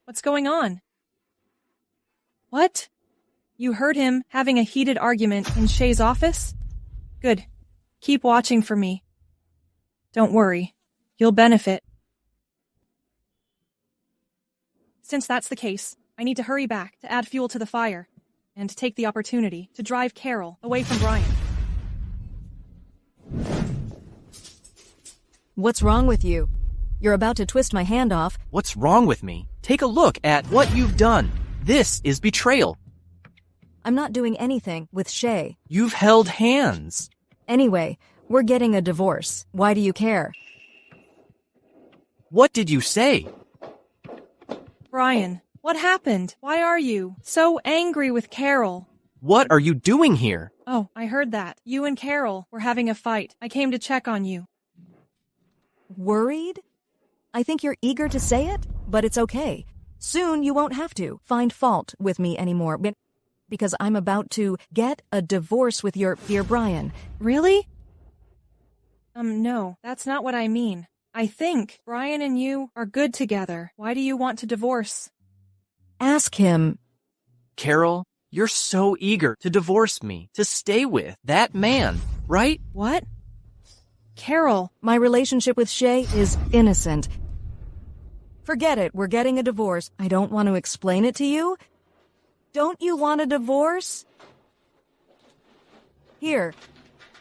What's going on? What? You heard him having a heated argument in Shay's office? Good. Keep watching for me. Don't worry. You'll benefit. Since that's the case, I need to hurry back to add fuel to the fire and take the opportunity to drive Carol away from Brian. What's wrong with you? You're about to twist my hand off. What's wrong with me? Take a look at what you've done. This is betrayal. I'm not doing anything with Shay. You've held hands. Anyway, we're getting a divorce. Why do you care? What did you say? Brian, what happened? Why are you so angry with Carol? What are you doing here? Oh, I heard that. You and Carol were having a fight. I came to check on you. Worried? I think you're eager to say it, but it's okay. Soon you won't have to find fault with me anymore, because I'm about to get a divorce with your dear Brian. Really? No, that's not what I mean. I think Brian and you are good together. Why do you want to divorce? Ask him. Carol, you're so eager to divorce me, to stay with that man, right? What? Carol. My relationship with Shay is innocent. Forget it, we're getting a divorce. I don't want to explain it to you. Don't you want a divorce? Here,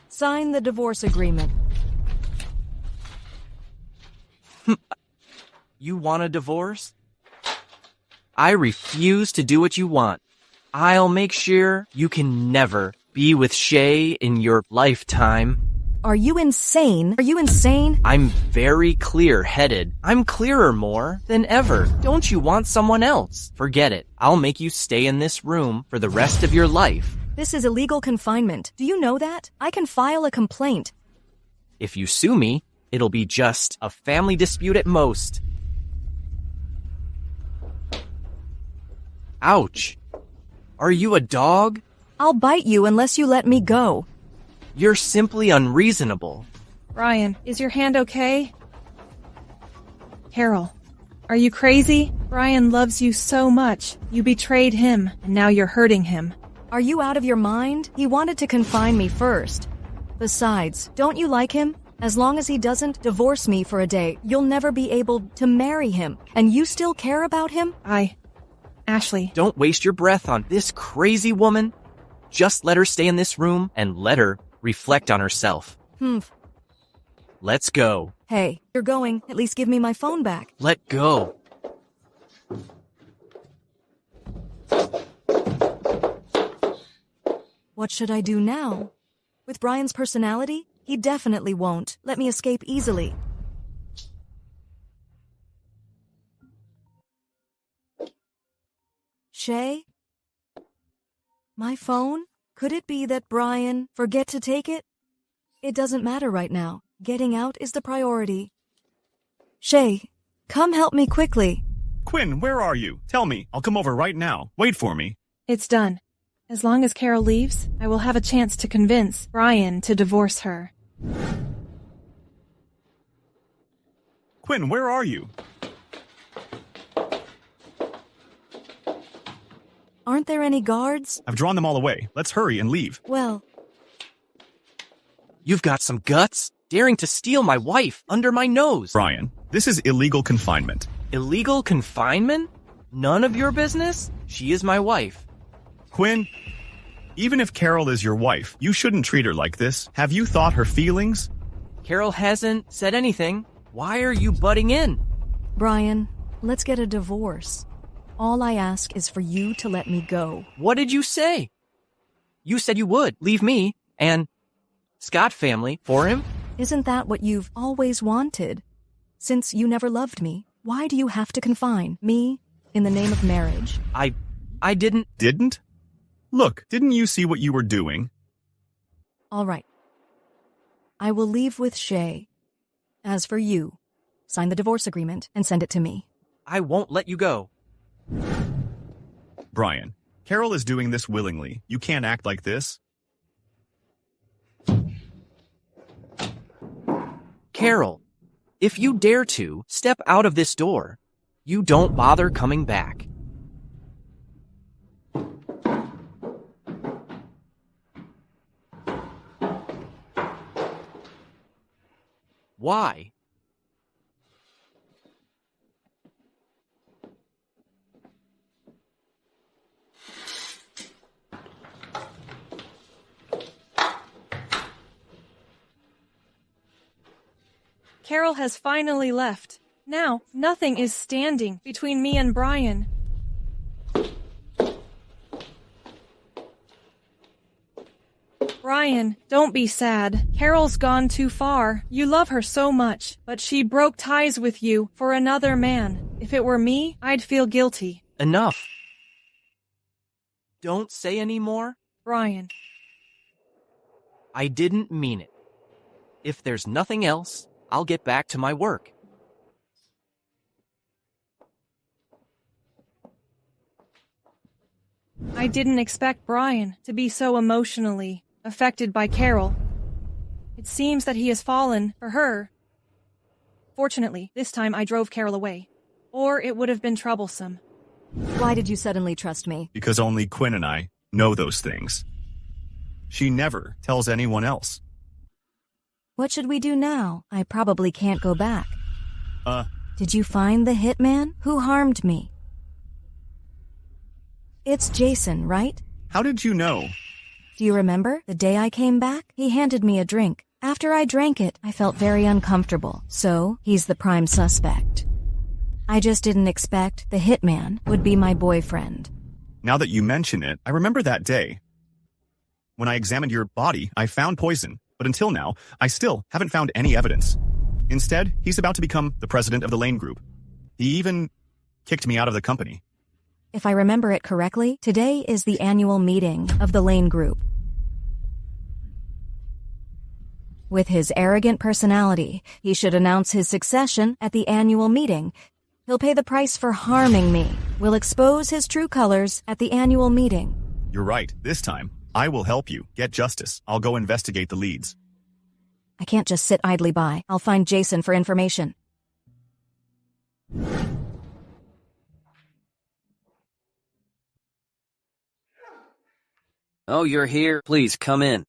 sign the divorce agreement. You want a divorce? I refuse to do what you want. I'll make sure you can never be with Shay in your lifetime. Are you insane? Are you insane? I'm very clear-headed. I'm clearer more than ever. Don't you want someone else? Forget it. I'll make you stay in this room for the rest of your life. This is illegal confinement. Do you know that? I can file a complaint. If you sue me, it'll be just a family dispute at most. Ouch. Are you a dog? I'll bite you unless you let me go. You're simply unreasonable. Brian, is your hand okay? Carol, are you crazy? Brian loves you so much. You betrayed him, and now you're hurting him. Are you out of your mind? He wanted to confine me first. Besides, don't you like him? As long as he doesn't divorce me for a day, you'll never be able to marry him. And you still care about him? Ashley. Don't waste your breath on this crazy woman. Just let her stay in this room and let her reflect on herself. Let's go. Hey, you're going. At least give me my phone back. Let go. What should I do now? With Brian's personality, he definitely won't let me escape easily. Shay? My phone? Could it be that Brian forget to take it? It doesn't matter right now. Getting out is the priority. Shay, come help me quickly. Quinn, where are you? Tell me. I'll come over right now. Wait for me. It's done. As long as Carol leaves, I will have a chance to convince Brian to divorce her. Quinn, where are you? Aren't there any guards? I've drawn them all away. Let's hurry and leave. Well... You've got some guts? Daring to steal my wife under my nose. Brian, this is illegal confinement. Illegal confinement? None of your business? She is my wife. Quinn, even if Carol is your wife, you shouldn't treat her like this. Have you thought her feelings? Carol hasn't said anything. Why are you butting in? Brian, let's get a divorce. All I ask is for you to let me go. What did you say? You said you would leave me and Scott family for him? Isn't that what you've always wanted? Since you never loved me, why do you have to confine me in the name of marriage? I didn't... Didn't? Look, didn't you see what you were doing? All right. I will leave with Shay. As for you, sign the divorce agreement and send it to me. I won't let you go. Brian, Carol is doing this willingly. You can't act like this. Carol, if you dare to step out of this door, you don't bother coming back. Why? Carol has finally left. Now, nothing is standing between me and Brian. Brian, don't be sad. Carol's gone too far. You love her so much, but she broke ties with you for another man. If it were me, I'd feel guilty. Enough. Don't say any more. Brian. I didn't mean it. If there's nothing else, I'll get back to my work. I didn't expect Brian to be so emotionally affected by Carol. It seems that he has fallen for her. Fortunately, this time I drove Carol away, or it would have been troublesome. Why did you suddenly trust me? Because only Quinn and I know those things. She never tells anyone else. What should we do now? I probably can't go back. Did you find the hitman? Who harmed me? It's Jason, right? How did you know? Do you remember the day I came back? He handed me a drink. After I drank it, I felt very uncomfortable, so he's the prime suspect. I just didn't expect the hitman would be my boyfriend. Now that you mention it, I remember that day. When I examined your body, I found poison, but until now, I still haven't found any evidence. Instead, he's about to become the president of the Lane Group. He even kicked me out of the company. If I remember it correctly, today is the annual meeting of the Lane Group. With his arrogant personality, he should announce his succession at the annual meeting. He'll pay the price for harming me. We'll expose his true colors at the annual meeting. You're right. This time, I will help you get justice. I'll go investigate the leads. I can't just sit idly by. I'll find Jason for information. Oh, you're here? Please, come in.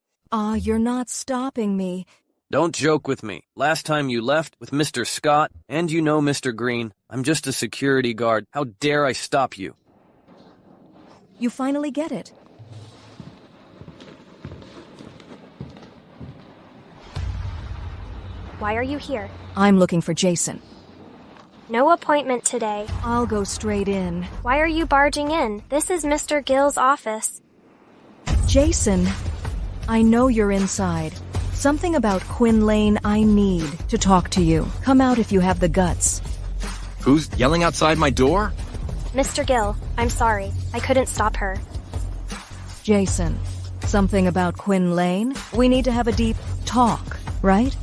You're not stopping me. Don't joke with me. Last time you left with Mr. Scott, and you know Mr. Green, I'm just a security guard. How dare I stop you? You finally get it. Why are you here? I'm looking for Jason. No appointment today. I'll go straight in. Why are you barging in? This is Mr. Gill's office. Jason, I know you're inside. Something about Quinn Lane I need to talk to you. Come out if you have the guts. Who's yelling outside my door? Mr. Gill, I'm sorry. I couldn't stop her. Jason, something about Quinn Lane? We need to have a deep talk, right?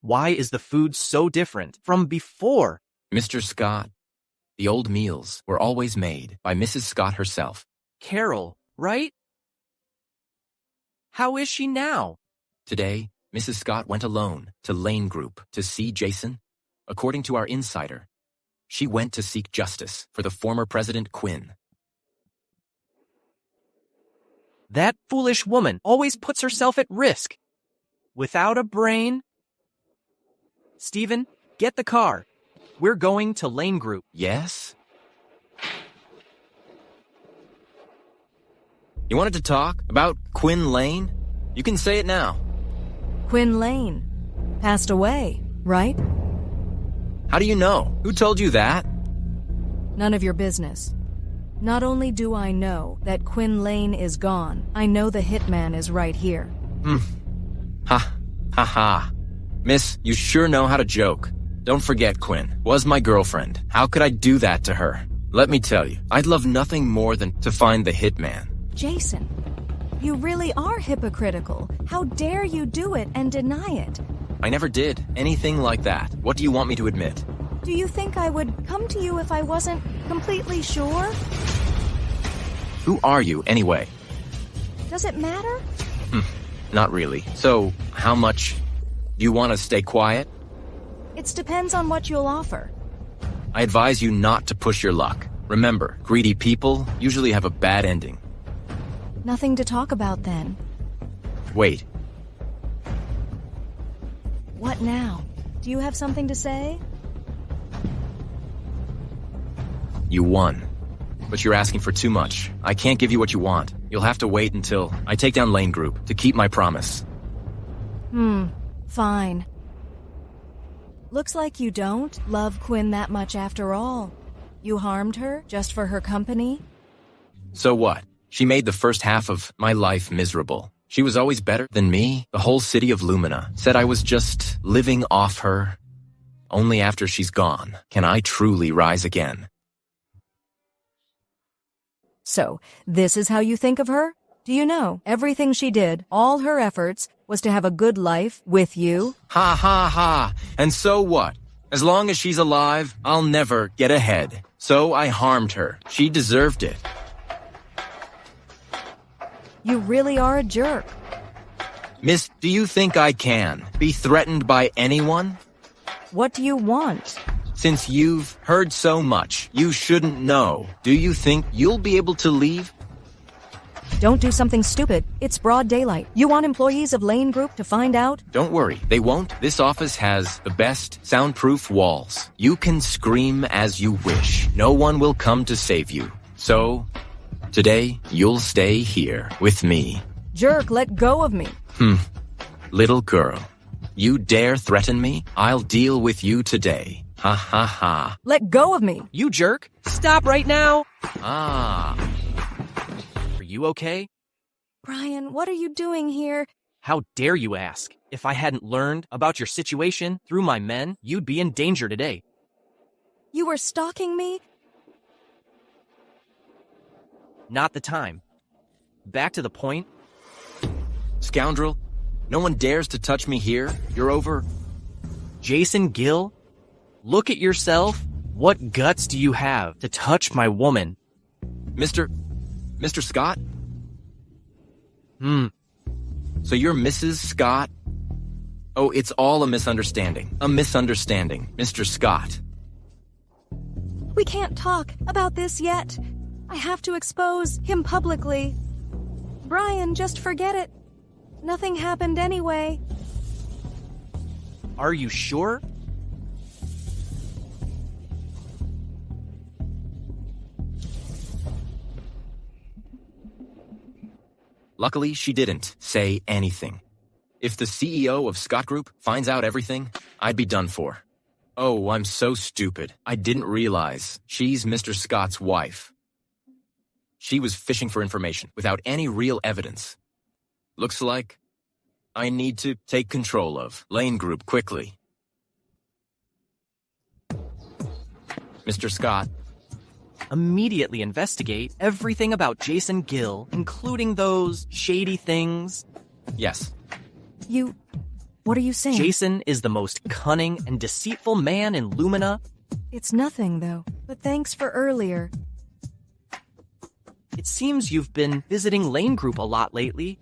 Why is the food so different from before? Mr. Scott, the old meals were always made by Mrs. Scott herself. Carol, right? How is she now? Today, Mrs. Scott went alone to Lane Group to see Jason. According to our insider, she went to seek justice for the former President Quinn. That foolish woman always puts herself at risk. Without a brain. Stephen, get the car. We're going to Lane Group. Yes? You wanted to talk about Quinn Lane? You can say it now. Quinn Lane passed away, right? How do you know? Who told you that? None of your business. Not only do I know that Quinn Lane is gone, I know the hitman is right here. Ha. Miss, you sure know how to joke. Don't forget, Quinn was my girlfriend. How could I do that to her? Let me tell you, I'd love nothing more than to find the hitman. Jason, you really are hypocritical. How dare you do it and deny it? I never did anything like that. What do you want me to admit? Do you think I would come to you if I wasn't completely sure? Who are you, anyway? Does it matter? Not really. So, how much? Do you want to stay quiet? It depends on what you'll offer. I advise you not to push your luck. Remember, greedy people usually have a bad ending. Nothing to talk about then. Wait. What now? Do you have something to say? You won. But you're asking for too much. I can't give you what you want. You'll have to wait until I take down Lane Group to keep my promise. Fine. Looks like you don't love Quinn that much after all. You harmed her just for her company? So what? She made the first half of my life miserable. She was always better than me. The whole city of Lumina said I was just living off her. Only after she's gone can I truly rise again. So, this is how you think of her? Do you know, everything she did, all her efforts, was to have a good life with you? Ha ha ha. And so what? As long as she's alive, I'll never get ahead. So I harmed her. She deserved it. You really are a jerk. Miss, do you think I can be threatened by anyone? What do you want? Since you've heard so much, you shouldn't know. Do you think you'll be able to leave? Don't do something stupid. It's broad daylight. You want employees of Lane Group to find out? Don't worry, they won't. This office has the best soundproof walls. You can scream as you wish. No one will come to save you. So, today, you'll stay here with me. Jerk, let go of me. Little girl, you dare threaten me? I'll deal with you today. Ha ha ha. Let go of me. You jerk! Stop right now! Ah. Are you okay? Brian, what are you doing here? How dare you ask? If I hadn't learned about your situation through my men, you'd be in danger today. You were stalking me? Not the time. Back to the point. Scoundrel, no one dares to touch me here. You're over. Jason Gill? Look at yourself. What guts do you have to touch my woman? Mr. Scott? So you're Mrs. Scott? Oh, it's all a misunderstanding. A misunderstanding, Mr. Scott. We can't talk about this yet. I have to expose him publicly. Brian, just forget it. Nothing happened anyway. Are you sure? Luckily, she didn't say anything. If the CEO of Scott Group finds out everything, I'd be done for. Oh, I'm so stupid. I didn't realize she's Mr. Scott's wife. She was fishing for information without any real evidence. Looks like I need to take control of Lane Group quickly. Mr. Scott. Immediately investigate everything about Jason Gill, including those shady things. Yes. What are you saying? Jason is the most cunning and deceitful man in Lumina. It's nothing, though, but thanks for earlier. It seems you've been visiting Lane Group a lot lately.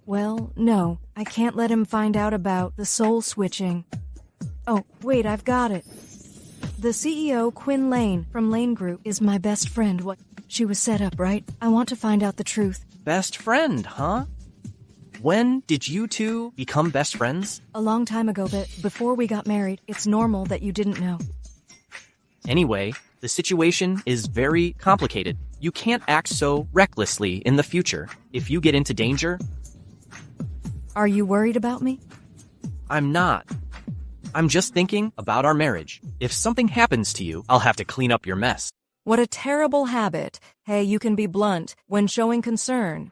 Well, no, I can't let him find out about the soul switching. Oh, wait, I've got it. The CEO, Quinn Lane, from Lane Group, is my best friend. What? She was set up, right? I want to find out the truth. Best friend, huh? When did you two become best friends? A long time ago, but before we got married. It's normal that you didn't know. Anyway, the situation is very complicated. You can't act so recklessly in the future. If you get into danger... Are you worried about me? I'm not. I'm just thinking about our marriage. If something happens to you, I'll have to clean up your mess. What a terrible habit. Hey, you can be blunt when showing concern.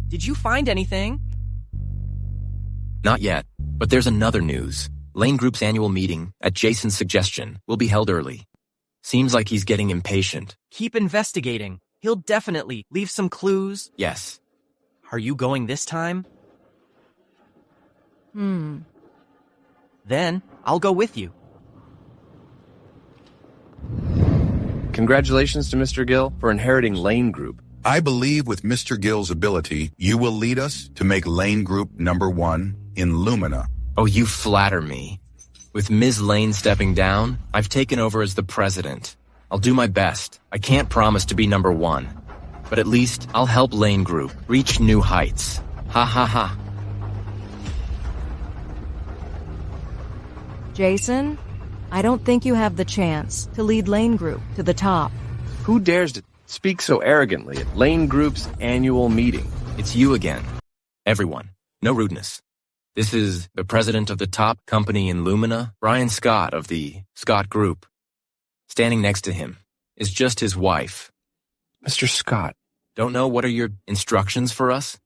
Did you find anything? Not yet, but there's another news. Lane Group's annual meeting, at Jason's suggestion, will be held early. Seems like he's getting impatient. Keep investigating. He'll definitely leave some clues. Yes. Are you going this time? Then, I'll go with you. Congratulations to Mr. Gill for inheriting Lane Group. I believe with Mr. Gill's ability, you will lead us to make Lane Group #1 in Lumina. Oh, you flatter me. With Ms. Lane stepping down, I've taken over as the president. I'll do my best. I can't promise to be number one, but at least I'll help Lane Group reach new heights. Ha ha ha. Jason, I don't think you have the chance to lead Lane Group to the top. Who dares to speak so arrogantly at Lane Group's annual meeting? It's you again. Everyone. No rudeness. This is the president of the top company in Lumina, Brian Scott of the Scott Group. Standing next to him is just his wife. Mr. Scott. Don't know what are your instructions for us?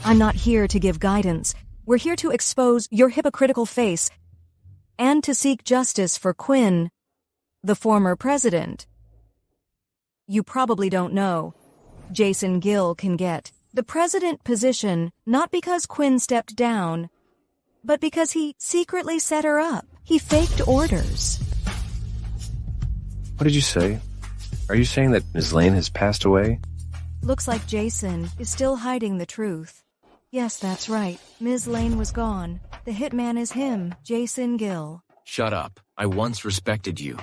I'm not here to give guidance. We're here to expose your hypocritical face and to seek justice for Quinn, the former president. You probably don't know. Jason Gill can get the president position not because Quinn stepped down, but because he secretly set her up. He faked orders. What did you say? Are you saying that Ms. Lane has passed away? Looks like Jason is still hiding the truth. Yes, that's right. Ms. Lane was gone. The hitman is him, Jason Gill. Shut up. I once respected you.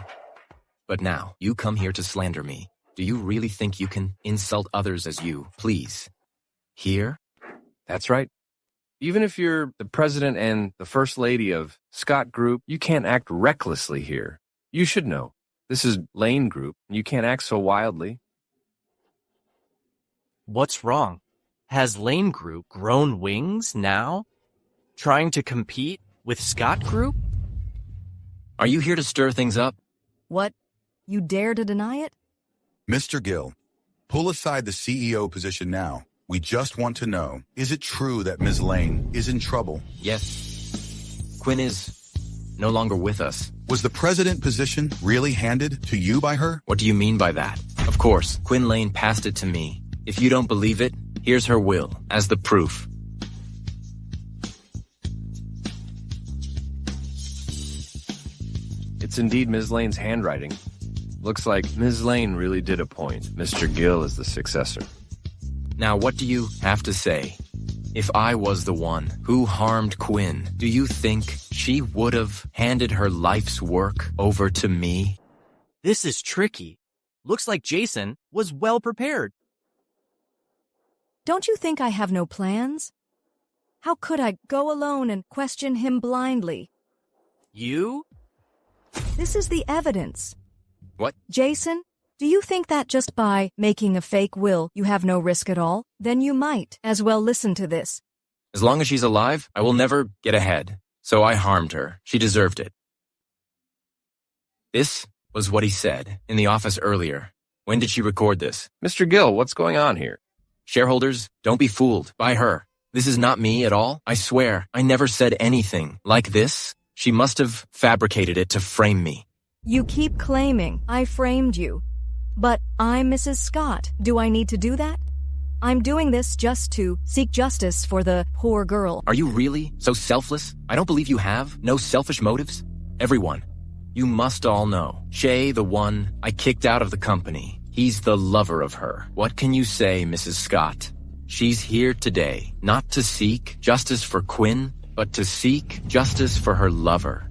But now, you come here to slander me. Do you really think you can insult others as you please? Here? That's right. Even if you're the president and the first lady of Scott Group, you can't act recklessly here. You should know. This is Lane Group, and you can't act so wildly. What's wrong? Has Lane Group grown wings now? Trying to compete with Scott Group? Are you here to stir things up? What? You dare to deny it? Mr. Gill, pull aside the CEO position now. We just want to know, is it true that Ms. Lane is in trouble? Yes. Quinn is no longer with us. Was the president position really handed to you by her? What do you mean by that? Of course, Quinn Lane passed it to me. If you don't believe it, here's her will as the proof. It's indeed Ms. Lane's handwriting. Looks like Ms. Lane really did appoint Mr. Gill as the successor. Now, what do you have to say? If I was the one who harmed Quinn, do you think she would have handed her life's work over to me? This is tricky. Looks like Jason was well prepared. Don't you think I have no plans? How could I go alone and question him blindly? You? This is the evidence. What? Jason, do you think that just by making a fake will you have no risk at all? Then you might as well listen to this. As long as she's alive, I will never get ahead. So I harmed her. She deserved it. This was what he said in the office earlier. When did she record this? Mr. Gill, what's going on here? Shareholders, don't be fooled by her. This is not me at all. I swear, I never said anything like this. She must have fabricated it to frame me. You keep claiming I framed you. But I'm Mrs. Scott. Do I need to do that? I'm doing this just to seek justice for the poor girl. Are you really so selfless? I don't believe you have no selfish motives. Everyone, you must all know. Shay, the one I kicked out of the company, he's the lover of her. What can you say, Mrs. Scott? She's here today, not to seek justice for Quinn, but to seek justice for her lover.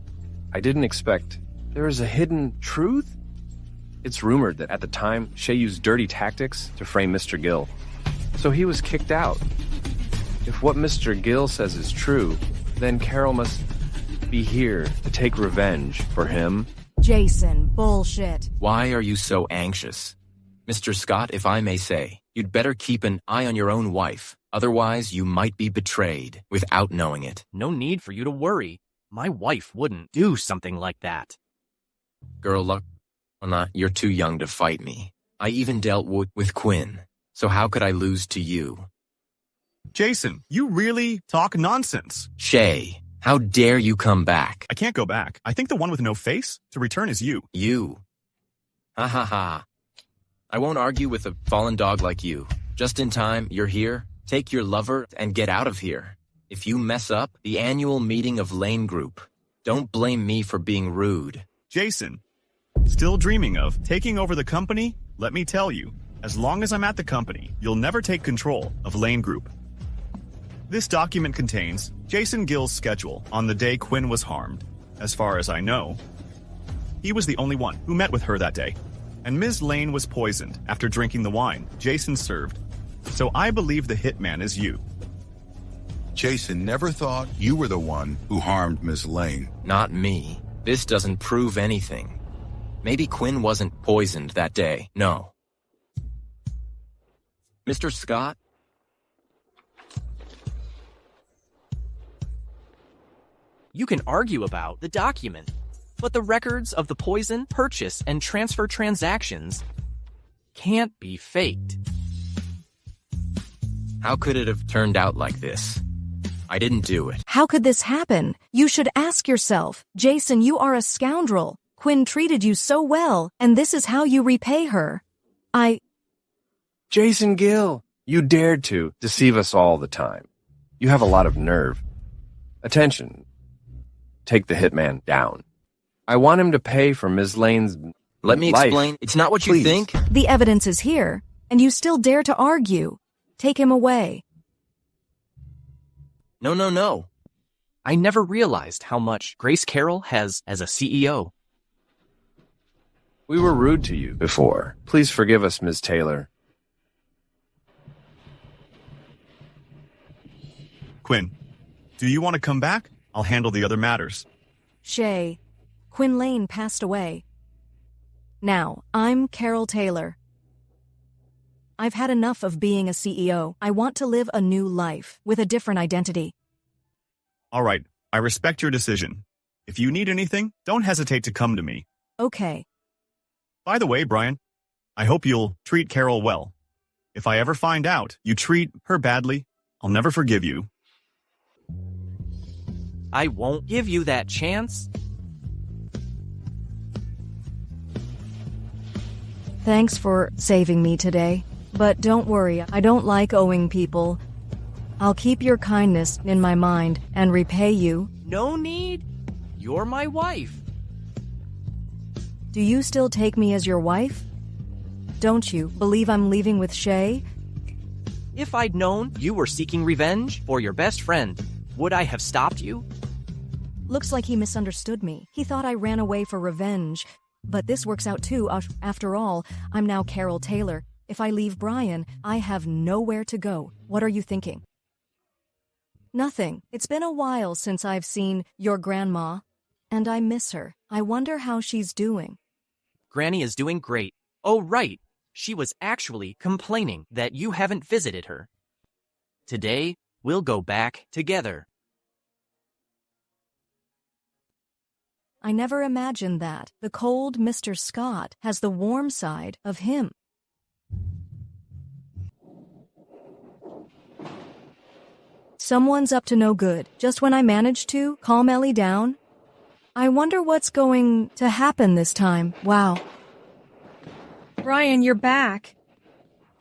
I didn't expect. There is a hidden truth? It's rumored that at the time, Shay used dirty tactics to frame Mr. Gill. So he was kicked out. If what Mr. Gill says is true, then Carol must be here to take revenge for him. Jason, bullshit. Why are you so anxious? Mr. Scott, if I may say, you'd better keep an eye on your own wife. Otherwise, you might be betrayed without knowing it. No need for you to worry. My wife wouldn't do something like that. Girl, look, you're too young to fight me. I even dealt with Quinn. So how could I lose to you? Jason, you really talk nonsense. Shay, how dare you come back? I can't go back. I think the one with no face to return is you. You. Ha ha ha. I won't argue with a fallen dog like you. Just in time, you're here. Take your lover and get out of here. If you mess up the annual meeting of Lane Group, don't blame me for being rude. Jason, still dreaming of taking over the company? Let me tell you, as long as I'm at the company, you'll never take control of Lane Group. This document contains Jason Gill's schedule on the day Quinn was harmed. As far as I know, he was the only one who met with her that day. And Ms. Lane was poisoned after drinking the wine Jason served. So I believe the hitman is you. Jason never thought you were the one who harmed Ms. Lane. Not me. This doesn't prove anything. Maybe Quinn wasn't poisoned that day. No. Mr. Scott? You can argue about the document, but the records of the poison, purchase, and transfer transactions can't be faked. How could it have turned out like this? I didn't do it. How could this happen? You should ask yourself. Jason, you are a scoundrel. Quinn treated you so well, and this is how you repay her. Jason Gill, you dared to deceive us all the time. You have a lot of nerve. Attention. Take the hitman down. I want him to pay for Ms. Lane's Let me life. explain. It's not what you Please. think. The evidence is here, and you still dare to argue. Take him away. No. I never realized how much Grace Carroll has as a CEO. We were rude to you before. Please forgive us, Ms. Taylor. Quinn, do you want to come back? I'll handle the other matters. Shay, Quinn Lane passed away. Now, I'm Carol Taylor. I've had enough of being a CEO. I want to live a new life with a different identity. All right, I respect your decision. If you need anything, don't hesitate to come to me. Okay. By the way, Brian, I hope you'll treat Carol well. If I ever find out you treat her badly, I'll never forgive you. I won't give you that chance. Thanks for saving me today. But don't worry, I don't like owing people. I'll keep your kindness in my mind and repay you. No need. You're my wife. Do you still take me as your wife? Don't you believe I'm leaving with Shay? If I'd known you were seeking revenge for your best friend, would I have stopped you? Looks like he misunderstood me. He thought I ran away for revenge. But this works out too. After all, I'm now Carol Taylor. If I leave Brian, I have nowhere to go. What are you thinking? Nothing. It's been a while since I've seen your grandma, and I miss her. I wonder how she's doing. Granny is doing great. Oh, right. She was actually complaining that you haven't visited her. Today, we'll go back together. I never imagined that. The cold Mr. Scott has the warm side of him. Someone's up to no good. Just when I managed to calm Ellie down. I wonder what's going to happen this time. Wow. Brian, you're back.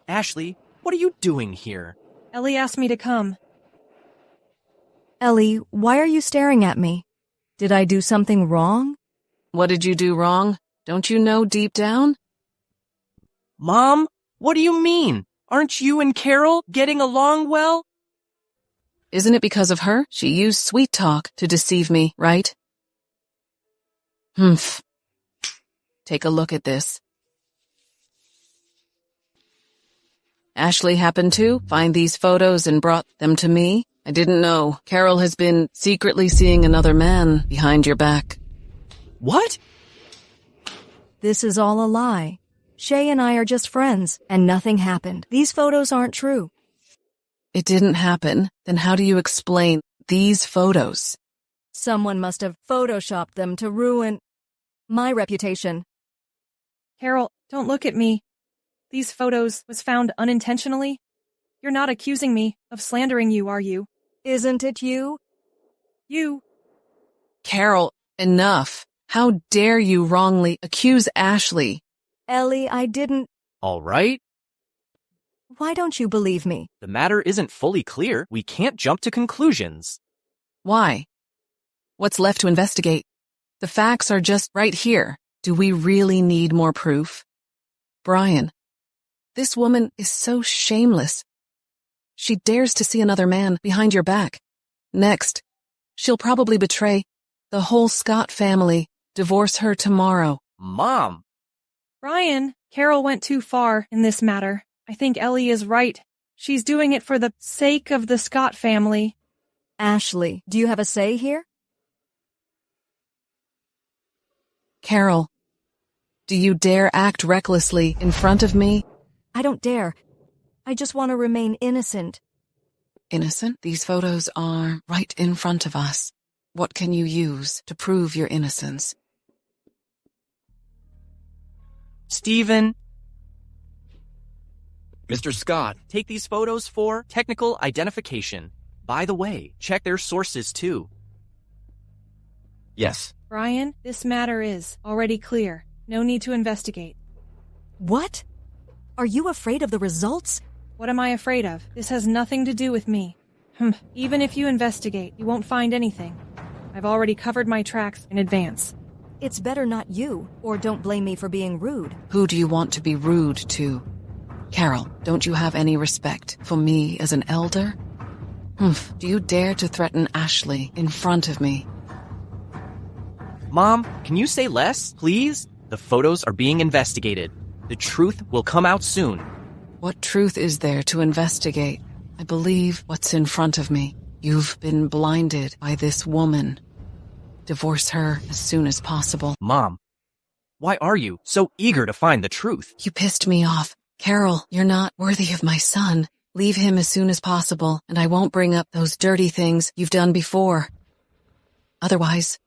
Ashley, what are you doing here? Ellie asked me to come. Ellie, why are you staring at me? Did I do something wrong? What did you do wrong? Don't you know deep down? Mom, what do you mean? Aren't you and Carol getting along well? Isn't it because of her? She used sweet talk to deceive me, right? Humph. Take a look at this. Ashley happened to find these photos and brought them to me. I didn't know. Carol has been secretly seeing another man behind your back. What? This is all a lie. Shay and I are just friends, and nothing happened. These photos aren't true. It didn't happen. Then how do you explain these photos? Someone must have photoshopped them to ruin my reputation. Carol, don't look at me. These photos was found unintentionally. You're not accusing me of slandering you, are you? Isn't it you? You. Carol, enough. How dare you wrongly accuse Ashley? Ellie, I didn't. All right. Why don't you believe me? The matter isn't fully clear. We can't jump to conclusions. Why? What's left to investigate? The facts are just right here. Do we really need more proof? Brian, this woman is so shameless. She dares to see another man behind your back. Next, she'll probably betray the whole Scott family, divorce her tomorrow. Mom! Brian, Carol went too far in this matter. I think Ellie is right. She's doing it for the sake of the Scott family. Ashley, do you have a say here? Carol, do you dare act recklessly in front of me? I don't dare. I just want to remain innocent. Innocent? These photos are right in front of us. What can you use to prove your innocence? Stephen. Mr. Scott, take these photos for technical identification. By the way, check their sources too. Yes. Brian, this matter is already clear. No need to investigate. What? Are you afraid of the results? What am I afraid of? This has nothing to do with me. Even if you investigate, you won't find anything. I've already covered my tracks in advance. It's better not you, or don't blame me for being rude. Who do you want to be rude to? Carol, don't you have any respect for me as an elder? Do you dare to threaten Ashley in front of me? Mom, can you say less, please? The photos are being investigated. The truth will come out soon. What truth is there to investigate? I believe what's in front of me. You've been blinded by this woman. Divorce her as soon as possible. Mom, why are you so eager to find the truth? You pissed me off. Carol, you're not worthy of my son. Leave him as soon as possible, and I won't bring up those dirty things you've done before. Otherwise,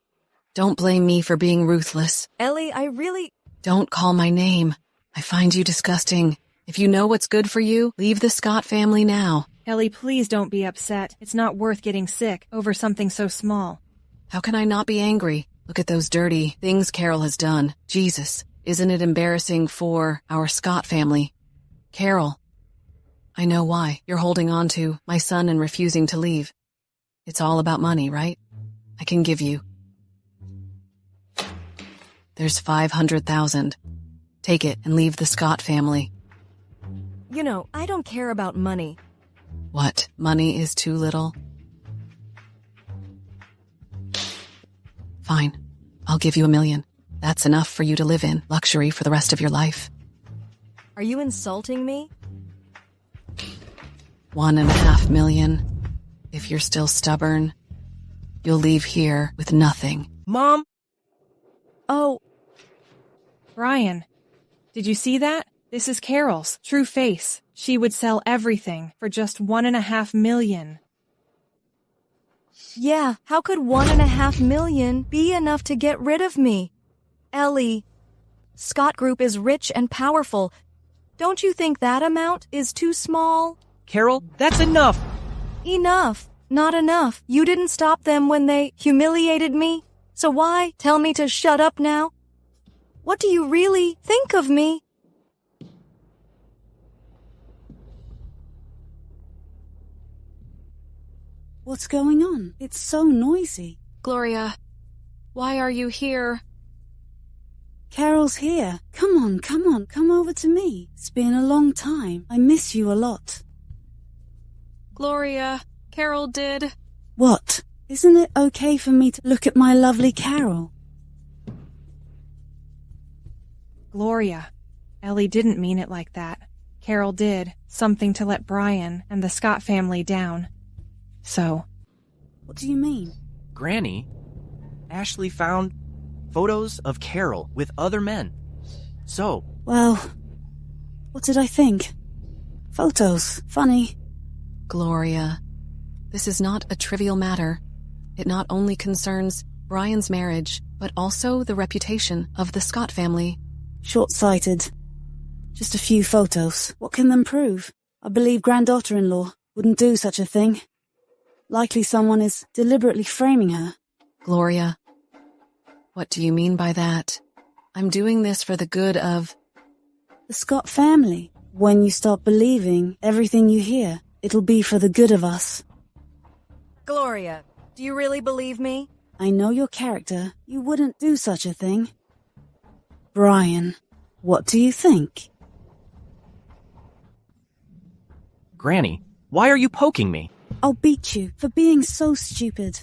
don't blame me for being ruthless. Ellie, I really... Don't call my name. I find you disgusting. If you know what's good for you, leave the Scott family now. Ellie, please don't be upset. It's not worth getting sick over something so small. How can I not be angry? Look at those dirty things Carol has done. Jesus, isn't it embarrassing for our Scott family? Carol, I know why you're holding on to my son and refusing to leave. It's all about money, right? I can give you. There's $500,000. Take it and leave the Scott family. You know, I don't care about money. What? Money is too little? Fine. I'll give you $1 million. That's enough for you to live in luxury for the rest of your life. Are you insulting me? $1.5 million. If you're still stubborn, you'll leave here with nothing. Mom? Oh. Brian, did you see that? This is Carol's true face. She would sell everything for just $1.5 million. Yeah, how could $1.5 million be enough to get rid of me? Ellie, Scott Group is rich and powerful. Don't you think that amount is too small? Carol, that's enough. Enough. Not enough. You didn't stop them when they humiliated me. So why tell me to shut up now? What do you really think of me? What's going on? It's so noisy. Gloria, why are you here? Carol's here. Come on, come over to me. It's been a long time. I miss you a lot. Gloria, Carol did. What? Isn't it okay for me to look at my lovely Carol? Gloria, Ellie didn't mean it like that. Carol did something to let Brian and the Scott family down. So. What do you mean? Granny, Ashley found photos of Carol with other men. So. Well, what did I think? Photos. Funny. Gloria, this is not a trivial matter. It not only concerns Brian's marriage, but also the reputation of the Scott family. Short-sighted. Just a few photos. What can them prove? I believe granddaughter-in-law wouldn't do such a thing. Likely someone is deliberately framing her. Gloria, what do you mean by that? I'm doing this for the good of... the Scott family. When you start believing everything you hear, it'll be for the good of us. Gloria, do you really believe me? I know your character. You wouldn't do such a thing. Brian, what do you think? Granny, why are you poking me? I'll beat you for being so stupid.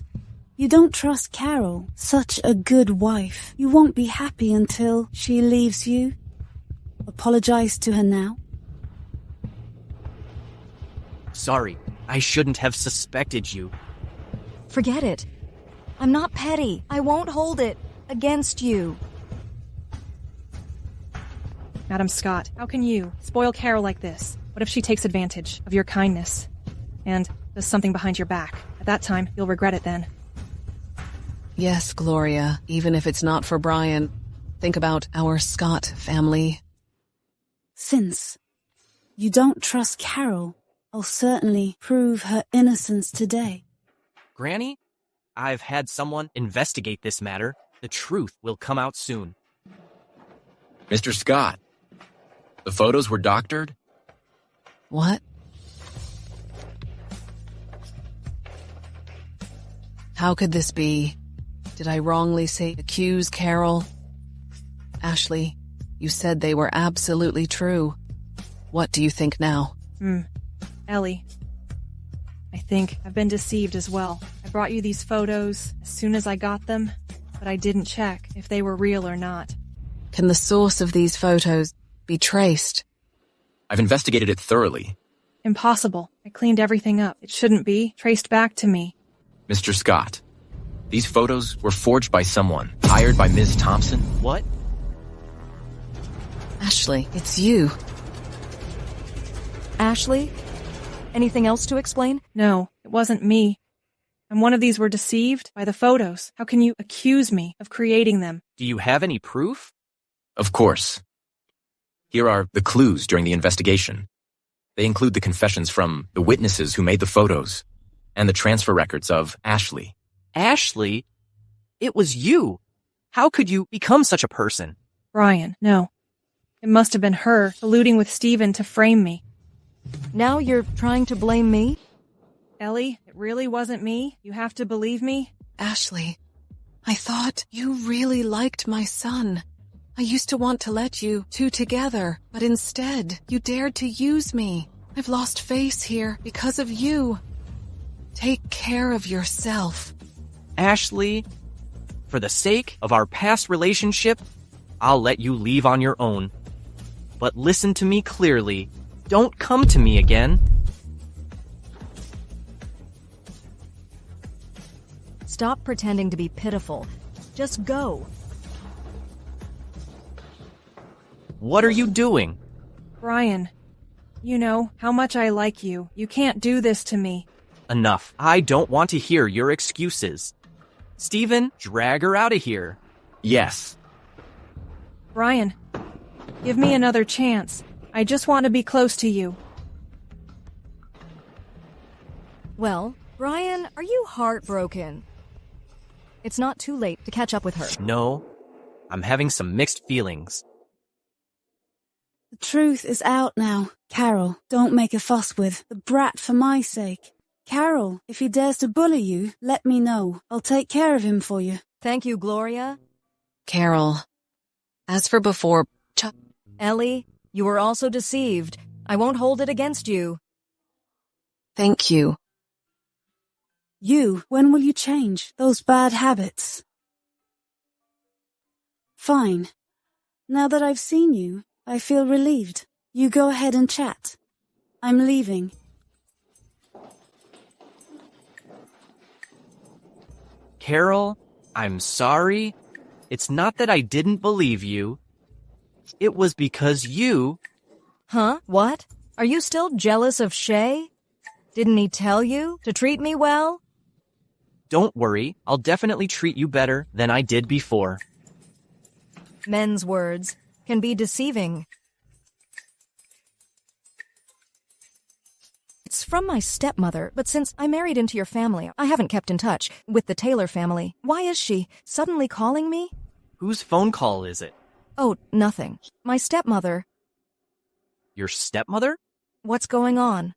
You don't trust Carol, such a good wife. You won't be happy until she leaves you. apologize to her now? Sorry, I shouldn't have suspected you. Forget it. I'm not petty. I won't hold it against you. Madam Scott, how can you spoil Carol like this? What if she takes advantage of your kindness and does something behind your back? At that time, you'll regret it then. Yes, Gloria, even if it's not for Brian. Think about our Scott family. Since you don't trust Carol, I'll certainly prove her innocence today. Granny, I've had someone investigate this matter. The truth will come out soon. Mr. Scott, the photos were doctored? What? How could this be? Did I wrongly say accuse Carol? Ashley, you said they were absolutely true. What do you think now? Ellie, I think I've been deceived as well. I brought you these photos as soon as I got them, but I didn't check if they were real or not. Can the source of these photos be traced? I've investigated it thoroughly. Impossible. I cleaned everything up. It shouldn't be traced back to me. Mr. Scott, these photos were forged by someone, hired by Ms. Thompson. What? Ashley, it's you. Ashley? Anything else to explain? No, it wasn't me. And one of these were deceived by the photos. How can you accuse me of creating them? Do you have any proof? Of course. Here are the clues during the investigation. They include the confessions from the witnesses who made the photos and the transfer records of Ashley. Ashley? It was you. How could you become such a person? Brian, no. It must have been her colluding with Steven to frame me. Now you're trying to blame me? Ellie, it really wasn't me. You have to believe me. Ashley, I thought you really liked my son. I used to want to let you two together, but instead, you dared to use me. I've lost face here because of you. Take care of yourself. Ashley, for the sake of our past relationship, I'll let you leave on your own. But listen to me clearly. Don't come to me again. Stop pretending to be pitiful. Just go. What are you doing? Brian, you know how much I like you. You can't do this to me. Enough. I don't want to hear your excuses. Steven, drag her out of here. Yes. Brian, give me another chance. I just want to be close to you. Well, Brian, are you heartbroken? It's not too late to catch up with her. No, I'm having some mixed feelings. The truth is out now. Carol, don't make a fuss with the brat for my sake. Carol, if he dares to bully you, let me know. I'll take care of him for you. Thank you, Gloria. Carol, as for before... Ellie, you were also deceived. I won't hold it against you. Thank you. You, when will you change those bad habits? Fine. Now that I've seen you, I feel relieved. You go ahead and chat. I'm leaving. Carol, I'm sorry. It's not that I didn't believe you. It was because you... Huh? What? Are you still jealous of Shay? Didn't he tell you to treat me well? Don't worry, I'll definitely treat you better than I did before. Men's words can be deceiving. It's from my stepmother, but since I married into your family, I haven't kept in touch with the Taylor family. Why is she suddenly calling me? Whose phone call is it? Oh, nothing. My stepmother. Your stepmother? What's going on?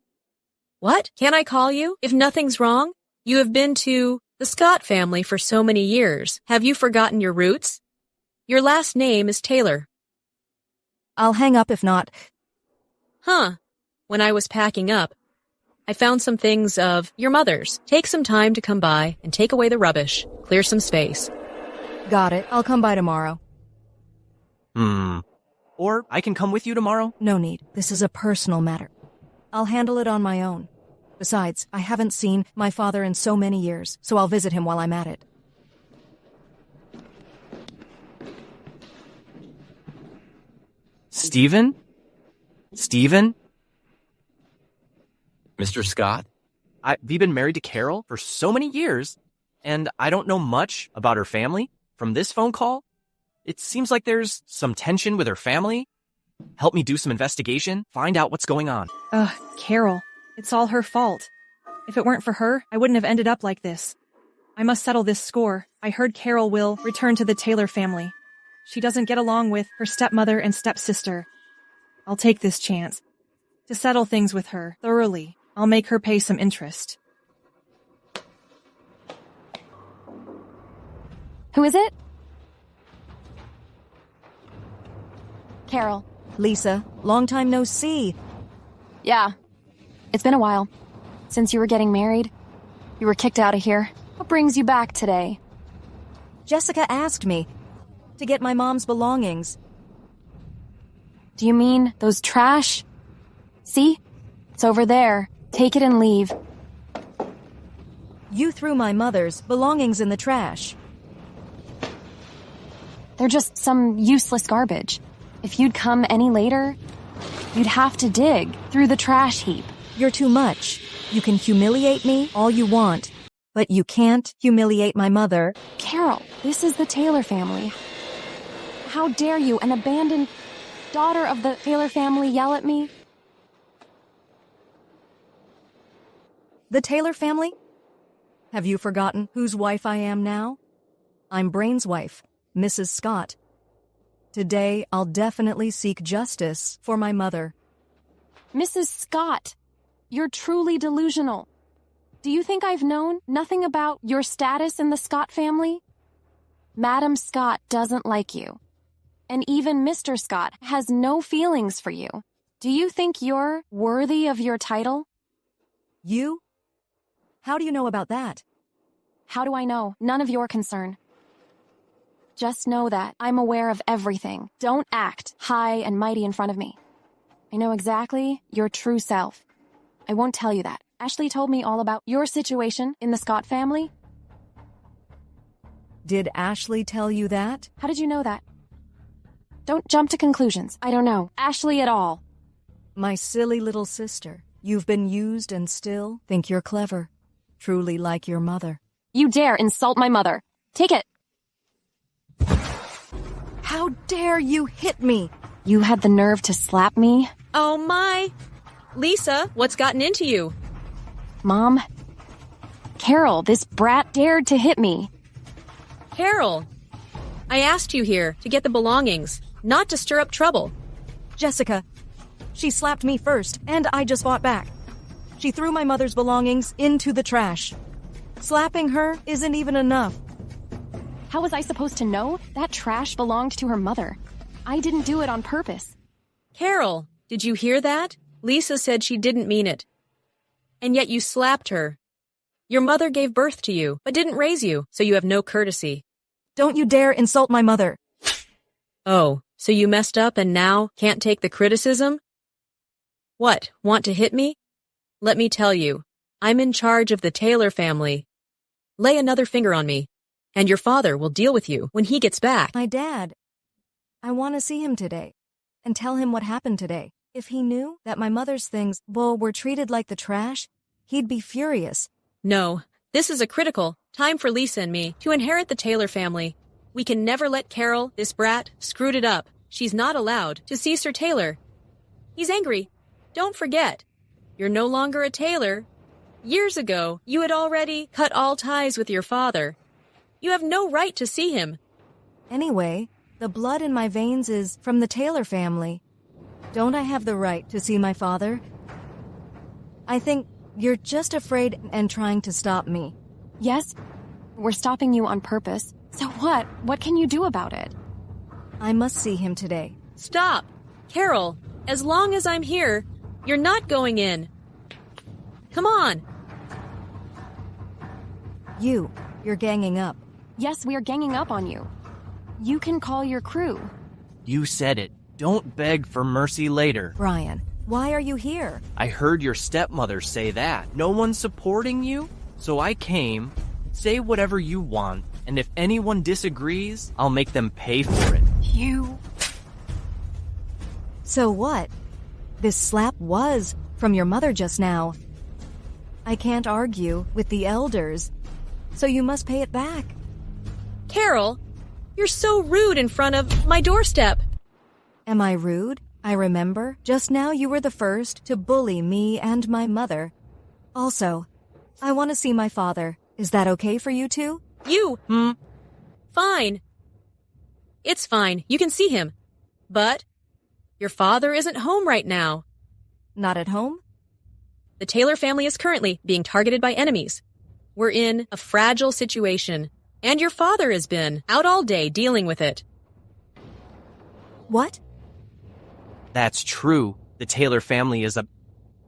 What? Can I call you if nothing's wrong? You have been to the Scott family for so many years. Have you forgotten your roots? Your last name is Taylor. I'll hang up if not. Huh. When I was packing up, I found some things of your mother's. Take some time to come by and take away the rubbish. Clear some space. Got it. I'll come by tomorrow. Or I can come with you tomorrow. No need. This is a personal matter. I'll handle it on my own. Besides, I haven't seen my father in so many years, so I'll visit him while I'm at it. Steven? Steven? Mr. Scott? We've been married to Carol for so many years, and I don't know much about her family. From this phone call, it seems like there's some tension with her family. Help me do some investigation, find out what's going on. Carol. It's all her fault. If it weren't for her, I wouldn't have ended up like this. I must settle this score. I heard Carol will return to the Taylor family. She doesn't get along with her stepmother and stepsister. I'll take this chance. To settle things with her thoroughly, I'll make her pay some interest. Who is it? Carol. Lisa, long time no see. Yeah. It's been a while. Since you were getting married. You were kicked out of here. What brings you back today? Jessica asked me to get my mom's belongings. Do you mean those trash? See? It's over there. Take it and leave. You threw my mother's belongings in the trash. They're just some useless garbage. If you'd come any later, you'd have to dig through the trash heap. You're too much. You can humiliate me all you want, but you can't humiliate my mother. Carol, this is the Taylor family. How dare you, an abandoned daughter of the Taylor family, yell at me? The Taylor family? Have you forgotten whose wife I am now? I'm Brain's wife, Mrs. Scott. Today, I'll definitely seek justice for my mother. Mrs. Scott, you're truly delusional. Do you think I've known nothing about your status in the Scott family? Madam Scott doesn't like you. And even Mr. Scott has no feelings for you. Do you think you're worthy of your title? You? How do you know about that? How do I know? None of your concern. Just know that I'm aware of everything. Don't act high and mighty in front of me. I know exactly your true self. I won't tell you that. Ashley told me all about your situation in the Scott family. Did Ashley tell you that? How did you know that? Don't jump to conclusions. I don't know Ashley at all. My silly little sister. You've been used and still think you're clever. Truly like your mother. You dare insult my mother. Take it. How dare you hit me? You had the nerve to slap me? Oh my! Lisa, what's gotten into you? Mom? Carol, this brat dared to hit me. Carol! I asked you here to get the belongings, not to stir up trouble. Jessica, she slapped me first, and I just fought back. She threw my mother's belongings into the trash. Slapping her isn't even enough. How was I supposed to know that trash belonged to her mother? I didn't do it on purpose. Carol, did you hear that? Lisa said she didn't mean it. And yet you slapped her. Your mother gave birth to you, but didn't raise you, so you have no courtesy. Don't you dare insult my mother. Oh, so you messed up and now can't take the criticism? What, want to hit me? Let me tell you, I'm in charge of the Taylor family. Lay another finger on me, and your father will deal with you when he gets back. My dad. I want to see him today and tell him what happened today. If he knew that my mother's things, were treated like the trash, he'd be furious. No, this is a critical time for Lisa and me to inherit the Taylor family. We can never let Carol, this brat, screwed it up. She's not allowed to see Sir Taylor. He's angry. Don't forget, you're no longer a Taylor. Years ago, you had already cut all ties with your father. You have no right to see him. Anyway, the blood in my veins is from the Taylor family. Don't I have the right to see my father? I think you're just afraid and trying to stop me. Yes, we're stopping you on purpose. So what? What can you do about it? I must see him today. Stop! Carol, as long as I'm here, you're not going in. Come on. You're ganging up. Yes, we're ganging up on you. You can call your crew. You said it. Don't beg for mercy later. Brian, why are you here? I heard your stepmother say that. No one's supporting you? So I came. Say whatever you want, and if anyone disagrees, I'll make them pay for it. You... So what? This slap was from your mother just now. I can't argue with the elders, so you must pay it back. Carol, you're so rude in front of my doorstep. Am I rude? I remember. Just now you were the first to bully me and my mother. Also, I want to see my father. Is that okay for you two? Fine. It's fine. You can see him. But your father isn't home right now. Not at home? The Taylor family is currently being targeted by enemies. We're in a fragile situation, and your father has been out all day dealing with it. What? That's true. The Taylor family is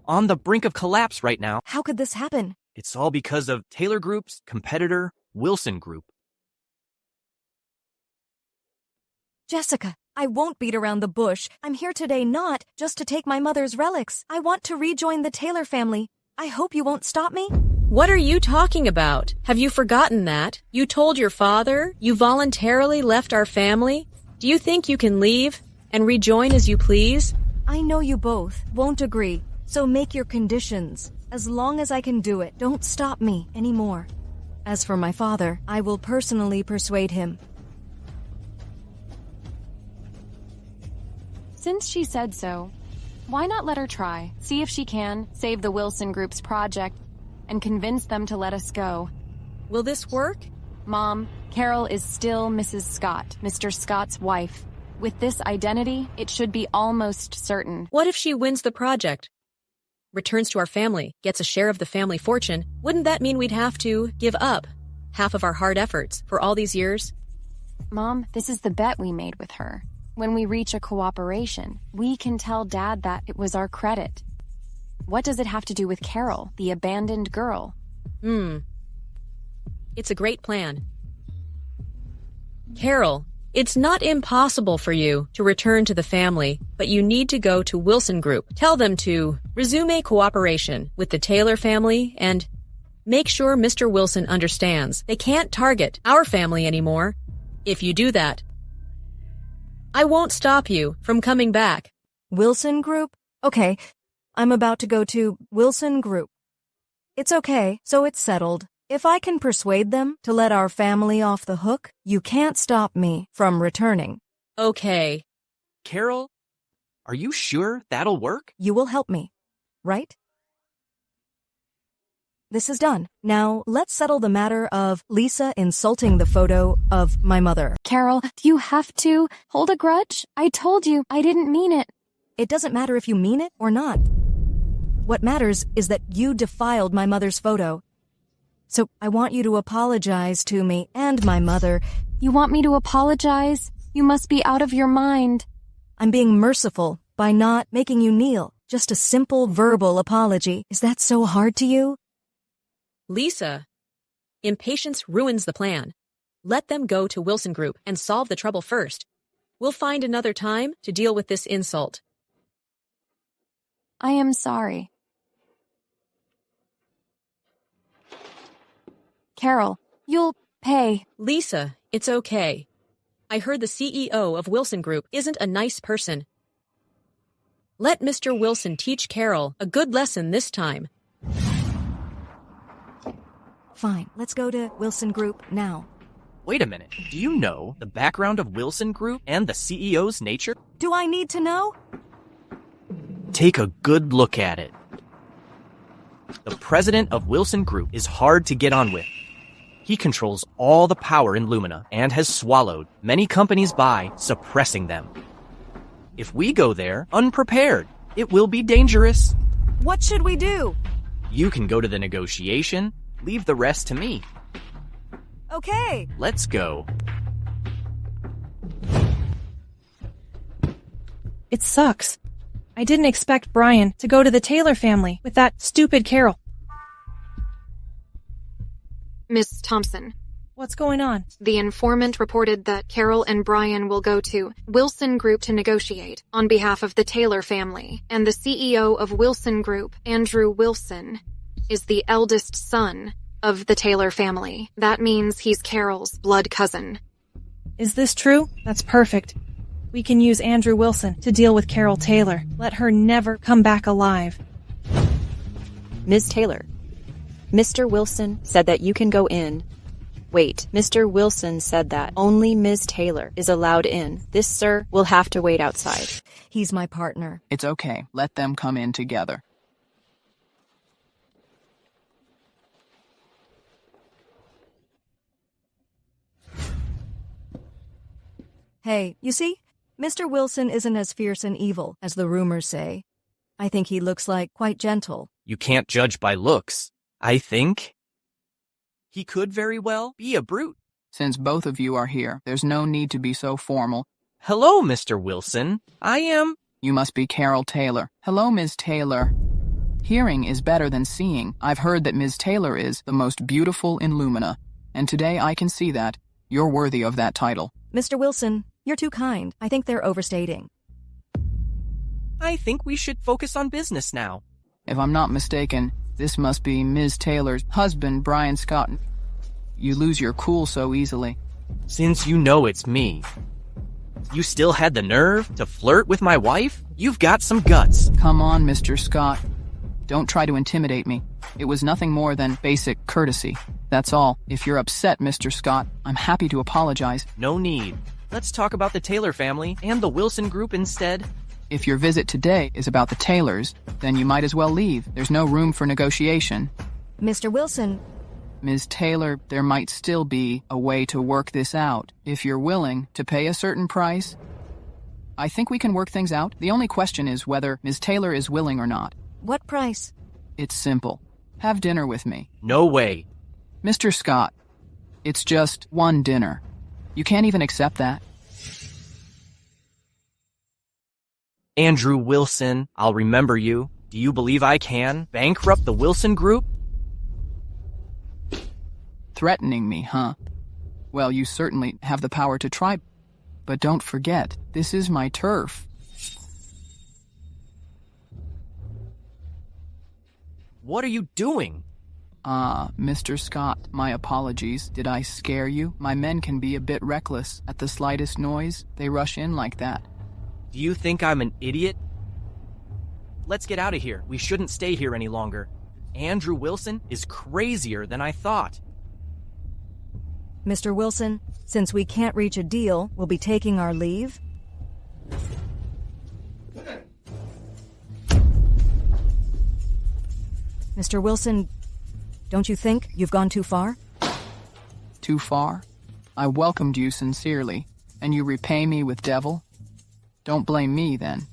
on the brink of collapse right now. How could this happen? It's all because of Taylor Group's competitor, Wilson Group. Jessica, I won't beat around the bush. I'm here today not just to take my mother's relics. I want to rejoin the Taylor family. I hope you won't stop me. What are you talking about? Have you forgotten that? You told your father you voluntarily left our family? Do you think you can leave and rejoin as you please? I know you both won't agree, so make your conditions. As long as I can do it, don't stop me anymore. As for my father, I will personally persuade him. Since she said so, why not let her try? See if she can save the Wilson Group's project and convince them to let us go. Will this work? Mom, Carol is still Mrs. Scott, Mr. Scott's wife. With this identity, it should be almost certain. What if she wins the project? Returns to our family, gets a share of the family fortune? Wouldn't that mean we'd have to give up half of our hard efforts for all these years? Mom, this is the bet we made with her. When we reach a cooperation, we can tell Dad that it was our credit. What does it have to do with Carol, the abandoned girl? It's a great plan. Carol, it's not impossible for you to return to the family, but you need to go to Wilson Group. Tell them to resume cooperation with the Taylor family and make sure Mr. Wilson understands they can't target our family anymore. If you do that, I won't stop you from coming back. Wilson Group? Okay, I'm about to go to Wilson Group. It's okay, so it's settled. If I can persuade them to let our family off the hook, you can't stop me from returning. Okay. Carol, are you sure that'll work? You will help me, right? This is done. Now, let's settle the matter of Lisa insulting the photo of my mother. Carol, do you have to hold a grudge? I told you I didn't mean it. It doesn't matter if you mean it or not. What matters is that you defiled my mother's photo. So I want you to apologize to me and my mother. You want me to apologize? You must be out of your mind. I'm being merciful by not making you kneel. Just a simple verbal apology. Is that so hard to you? Lisa, impatience ruins the plan. Let them go to Wilson Group and solve the trouble first. We'll find another time to deal with this insult. I am sorry. Carol, you'll pay. Lisa, it's okay. I heard the CEO of Wilson Group isn't a nice person. Let Mr. Wilson teach Carol a good lesson this time. Fine, let's go to Wilson Group now. Wait a minute. Do you know the background of Wilson Group and the CEO's nature? Do I need to know? Take a good look at it. The president of Wilson Group is hard to get on with. He controls all the power in Lumina and has swallowed many companies by suppressing them. If we go there unprepared, it will be dangerous. What should we do? You can go to the negotiation. Leave the rest to me. Okay. Let's go. It sucks. I didn't expect Brian to go to the Taylor family with that stupid Carol. Miss Thompson. What's going on? The informant reported that Carol and Brian will go to Wilson Group to negotiate on behalf of the Taylor family, and the CEO of Wilson Group, Andrew Wilson, is the eldest son of the Taylor family. That means he's Carol's blood cousin. Is this true? That's perfect. We can use Andrew Wilson to deal with Carol Taylor. Let her never come back alive. Ms. Taylor, Mr. Wilson said that you can go in. Wait, Mr. Wilson said that only Ms. Taylor is allowed in. This, sir, will have to wait outside. He's my partner. It's okay. Let them come in together. Hey, you see? Mr. Wilson isn't as fierce and evil as the rumors say. I think he looks like quite gentle. You can't judge by looks. I think he could very well be a brute. Since both of you are here, there's no need to be so formal. Hello, Mr. Wilson. I am... You must be Carol Taylor. Hello, Ms. Taylor. Hearing is better than seeing. I've heard that Ms. Taylor is the most beautiful in Lumina, and today I can see that. You're worthy of that title. Mr. Wilson, you're too kind. I think they're overstating. I think we should focus on business now. If I'm not mistaken, this must be Ms. Taylor's husband, Brian Scott. You lose your cool so easily. Since you know it's me, you still had the nerve to flirt with my wife? You've got some guts. Come on, Mr. Scott. Don't try to intimidate me. It was nothing more than basic courtesy. That's all. If you're upset, Mr. Scott, I'm happy to apologize. No need. Let's talk about the Taylor family and the Wilson Group instead. If your visit today is about the Taylors, then you might as well leave. There's no room for negotiation. Mr. Wilson. Ms. Taylor, there might still be a way to work this out. If you're willing to pay a certain price, I think we can work things out. The only question is whether Ms. Taylor is willing or not. What price? It's simple. Have dinner with me. No way. Mr. Scott, it's just one dinner. You can't even accept that. Andrew Wilson, I'll remember you. Do you believe I can bankrupt the Wilson Group? Threatening me, huh? Well, you certainly have the power to try, but don't forget, this is my turf. What are you doing? Mr. Scott, my apologies. Did I scare you? My men can be a bit reckless. At the slightest noise, they rush in like that. Do you think I'm an idiot? Let's get out of here. We shouldn't stay here any longer. Andrew Wilson is crazier than I thought. Mr. Wilson, since we can't reach a deal, we'll be taking our leave. Mr. Wilson, don't you think you've gone too far? Too far? I welcomed you sincerely, and you repay me with devil? Don't blame me, then.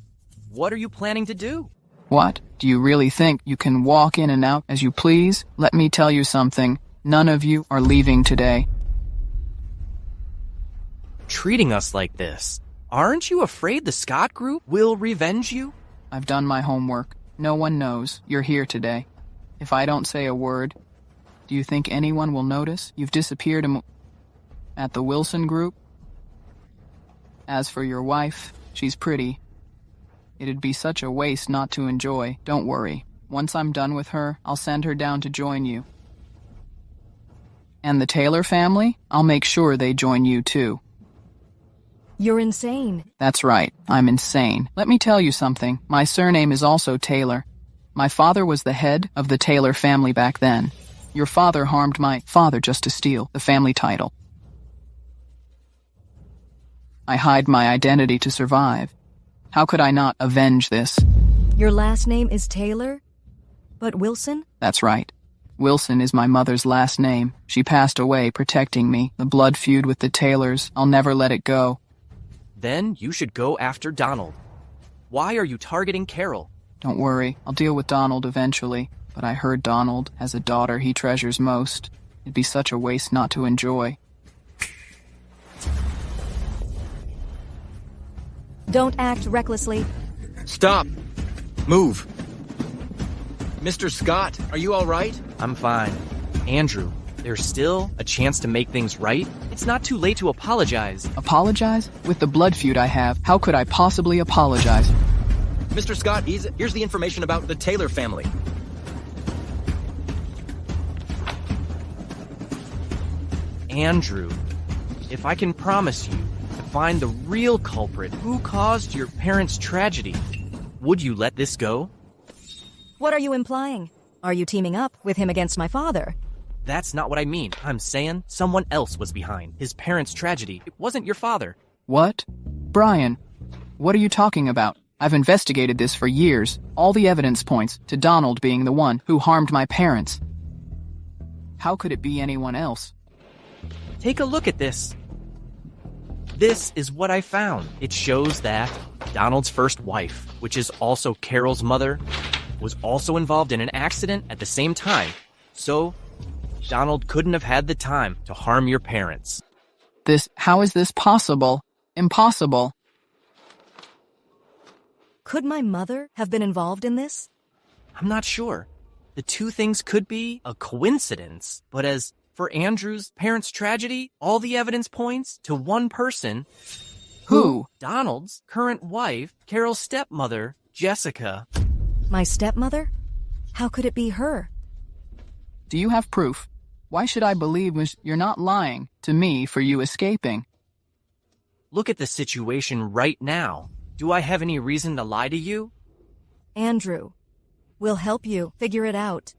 What are you planning to do? What? Do you really think you can walk in and out as you please? Let me tell you something. None of you are leaving today. Treating us like this. Aren't you afraid the Scott Group will revenge you? I've done my homework. No one knows you're here today. If I don't say a word, do you think anyone will notice? You've disappeared at the Wilson Group? As for your wife, she's pretty. It'd be such a waste not to enjoy. Don't worry. Once I'm done with her, I'll send her down to join you. And the Taylor family? I'll make sure they join you too. You're insane. That's right. I'm insane. Let me tell you something. My surname is also Taylor. My father was the head of the Taylor family back then. Your father harmed my father just to steal the family title. I hide my identity to survive. How could I not avenge this? Your last name is Taylor? But Wilson? That's right. Wilson is my mother's last name. She passed away protecting me. The blood feud with the Taylors, I'll never let it go. Then you should go after Donald. Why are you targeting Carol? Don't worry, I'll deal with Donald eventually. But I heard Donald has a daughter he treasures most. It'd be such a waste not to enjoy. Don't act recklessly. Stop! Move! Mr. Scott, are you all right? I'm fine. Andrew, There's still a chance to make things right. It's not too late to apologize. Apologize? With the blood feud I have, how could I possibly apologize? Mr. Scott, here's the information about the Taylor family. Andrew, if I can promise you to find the real culprit who caused your parents' tragedy, would you let this go? What are you implying? Are you teaming up with him against my father? That's not what I mean. I'm saying someone else was behind his parents' tragedy. It wasn't your father. What? Brian, what are you talking about? I've investigated this for years. All the evidence points to Donald being the one who harmed my parents. How could it be anyone else? Take a look at this. This is what I found. It shows that Donald's first wife, which is also Carol's mother, was also involved in an accident at the same time. So, Donald couldn't have had the time to harm your parents. How is this possible? Impossible. Could my mother have been involved in this? I'm not sure. The two things could be a coincidence, but as for Andrew's parents' tragedy, all the evidence points to one person. Who? Donald's current wife, Carol's stepmother, Jessica. My stepmother? How could it be her? Do you have proof? Why should I believe you're not lying to me for you escaping? Look at the situation right now. Do I have any reason to lie to you? Andrew, we'll help you figure it out.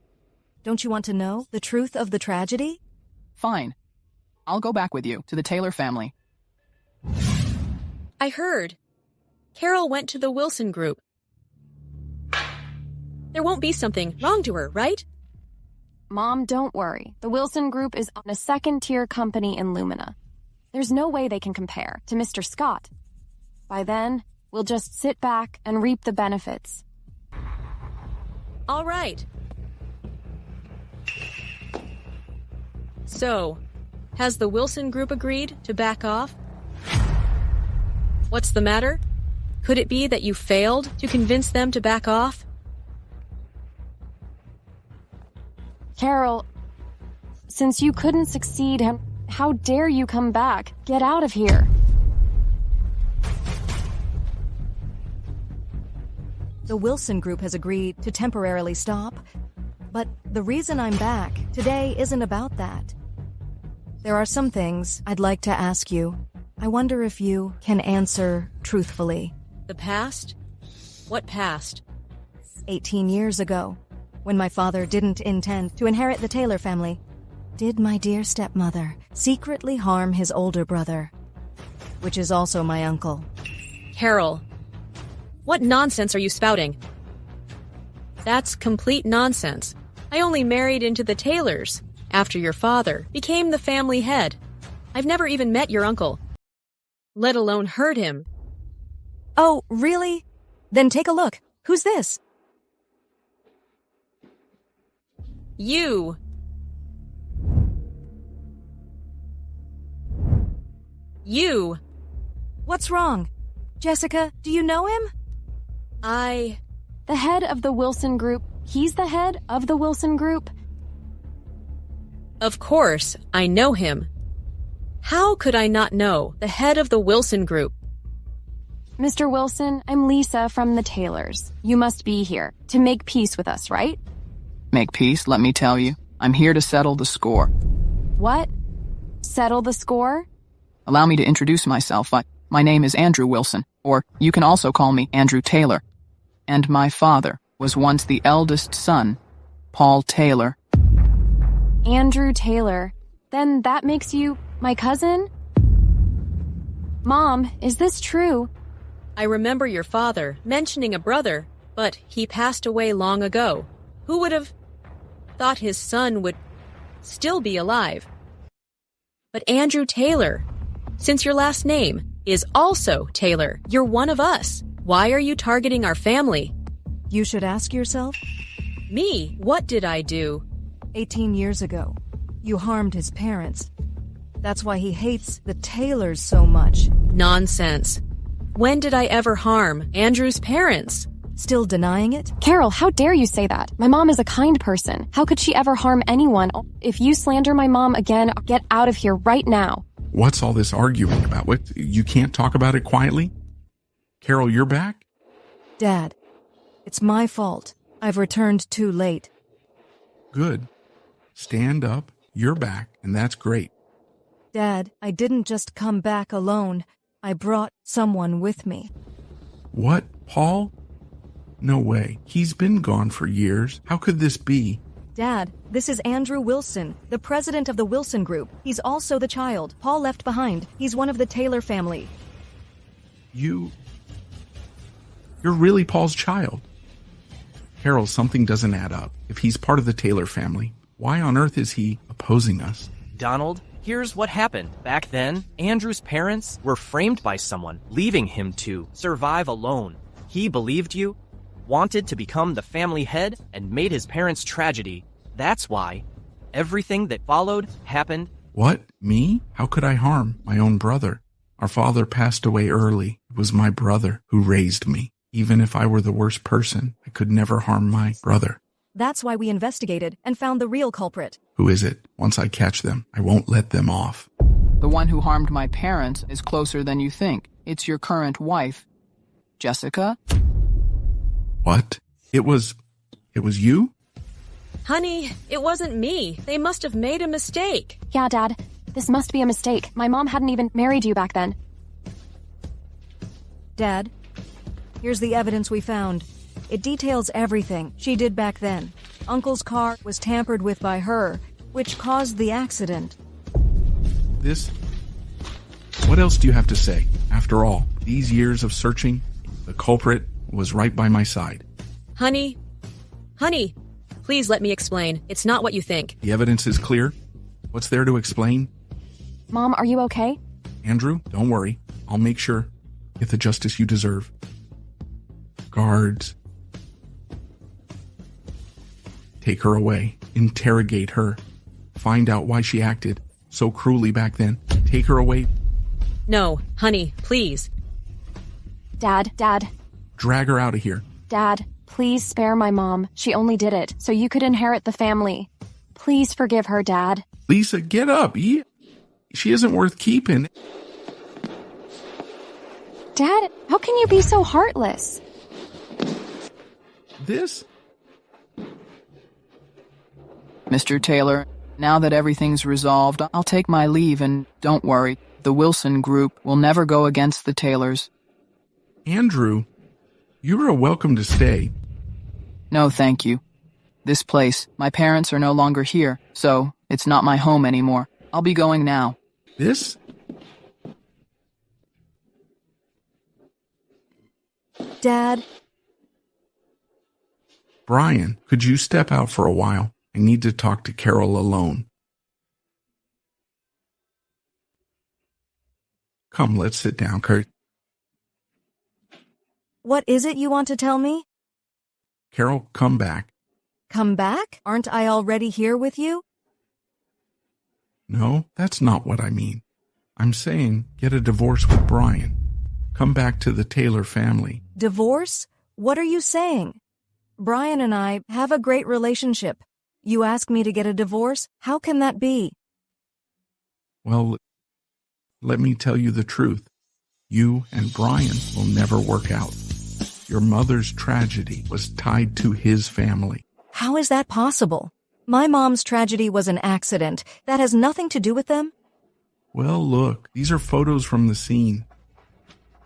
Don't you want to know the truth of the tragedy? Fine. I'll go back with you to the Taylor family. I heard. Carol went to the Wilson group. There won't be something wrong to her, right? Mom, don't worry. The Wilson group is on a second-tier company in Lumina. There's no way they can compare to Mr. Scott. By then, we'll just sit back and reap the benefits. All right. So, has the Wilson group agreed to back off? What's the matter? Could it be that you failed to convince them to back off? Carol, since you couldn't succeed, how dare you come back? Get out of here. The Wilson group has agreed to temporarily stop, but the reason I'm back today isn't about that. There are some things I'd like to ask you. I wonder if you can answer truthfully. The past? What past? 18 years ago, when my father didn't intend to inherit the Taylor family, did my dear stepmother secretly harm his older brother, which is also my uncle. Carol, what nonsense are you spouting? That's complete nonsense. I only married into the Taylors after your father became the family head. I've never even met your uncle, let alone heard him. Oh, really? Then take a look. Who's this? You. You. What's wrong? Jessica, do you know him? The head of the Wilson group. He's the head of the Wilson group. Of course, I know him. How could I not know the head of the Wilson group? Mr. Wilson, I'm Lisa from the Taylors. You must be here to make peace with us, right? Make peace, let me tell you. I'm here to settle the score. What? Settle the score? Allow me to introduce myself. My name is Andrew Wilson, or you can also call me Andrew Taylor. And my father was once the eldest son, Paul Taylor. Andrew Taylor. Then that makes you my cousin? Mom, is this true? I remember your father mentioning a brother, but he passed away long ago. Who would have thought his son would still be alive? But Andrew Taylor, since your last name is also Taylor, you're one of us. Why are you targeting our family? You should ask yourself. Me? What did I do? 18 years ago, you harmed his parents. That's why he hates the Taylors so much. Nonsense. When did I ever harm Andrew's parents? Still denying it? Carol, how dare you say that? My mom is a kind person. How could she ever harm anyone? If you slander my mom again, get out of here right now. What's all this arguing about? What, you can't talk about it quietly? Carol, you're back? Dad, it's my fault. I've returned too late. Good. Stand up. You're back, and that's great. Dad, I didn't just come back alone. I brought someone with me. What? Paul? No way. He's been gone for years. How could this be? Dad, this is Andrew Wilson, the president of the Wilson Group. He's also the child Paul left behind. He's one of the Taylor family. You're really Paul's child. Carol, something doesn't add up. If he's part of the Taylor family, why on earth is he opposing us? Donald, here's what happened. Back then, Andrew's parents were framed by someone, leaving him to survive alone. He believed you, wanted to become the family head, and made his parents' tragedy. That's why everything that followed happened. What? Me? How could I harm my own brother? Our father passed away early. It was my brother who raised me. Even if I were the worst person, I could never harm my brother. That's why we investigated and found the real culprit. Who is it? Once I catch them, I won't let them off. The one who harmed my parents is closer than you think. It's your current wife, Jessica. What? It was you? Honey, it wasn't me. They must have made a mistake. Yeah, Dad. This must be a mistake. My mom hadn't even married you back then. Dad, here's the evidence we found. It details everything she did back then. Uncle's car was tampered with by her, which caused the accident. What else do you have to say? After all, these years of searching, the culprit was right by my side. Honey, please let me explain. It's not what you think. The evidence is clear. What's there to explain? Mom, are you okay? Andrew, don't worry. I'll make sure you get the justice you deserve. Guards. Take her away. Interrogate her. Find out why she acted so cruelly back then. Take her away. No, honey, please. Dad. Drag her out of here. Dad, please spare my mom. She only did it so you could inherit the family. Please forgive her, Dad. Lisa, get up. She isn't worth keeping. Dad, how can you be so heartless? This? Mr. Taylor, now that everything's resolved, I'll take my leave and don't worry, the Wilson Group will never go against the Taylors. Andrew, you are welcome to stay. No, thank you. This place, my parents are no longer here, so it's not my home anymore. I'll be going now. This? Dad? Brian, could you step out for a while? I need to talk to Carol alone. Come, let's sit down, Kurt. What is it you want to tell me? Carol, come back. Come back? Aren't I already here with you? No, that's not what I mean. I'm saying get a divorce with Brian. Come back to the Taylor family. Divorce? What are you saying? Brian and I have a great relationship. You ask me to get a divorce? How can that be? Well, let me tell you the truth. You and Brian will never work out. Your mother's tragedy was tied to his family. How is that possible? My mom's tragedy was an accident. That has nothing to do with them? Well, look, these are photos from the scene.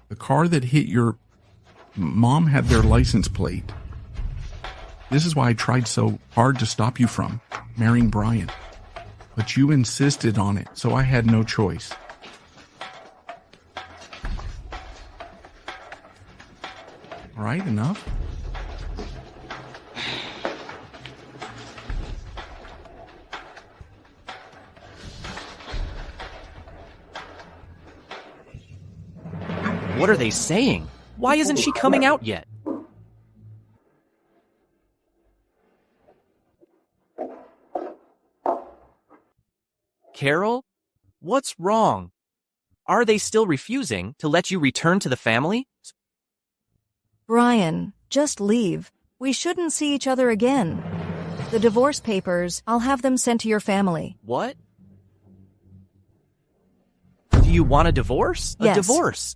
The car that hit your mom had their license plate. This is why I tried so hard to stop you from marrying Brian. But you insisted on it, so I had no choice. All right, enough? What are they saying? Why isn't she coming out yet? Carol? What's wrong? Are they still refusing to let you return to the family? Brian, just leave. We shouldn't see each other again. The divorce papers, I'll have them sent to your family. What? Do you want a divorce? Yes. A divorce?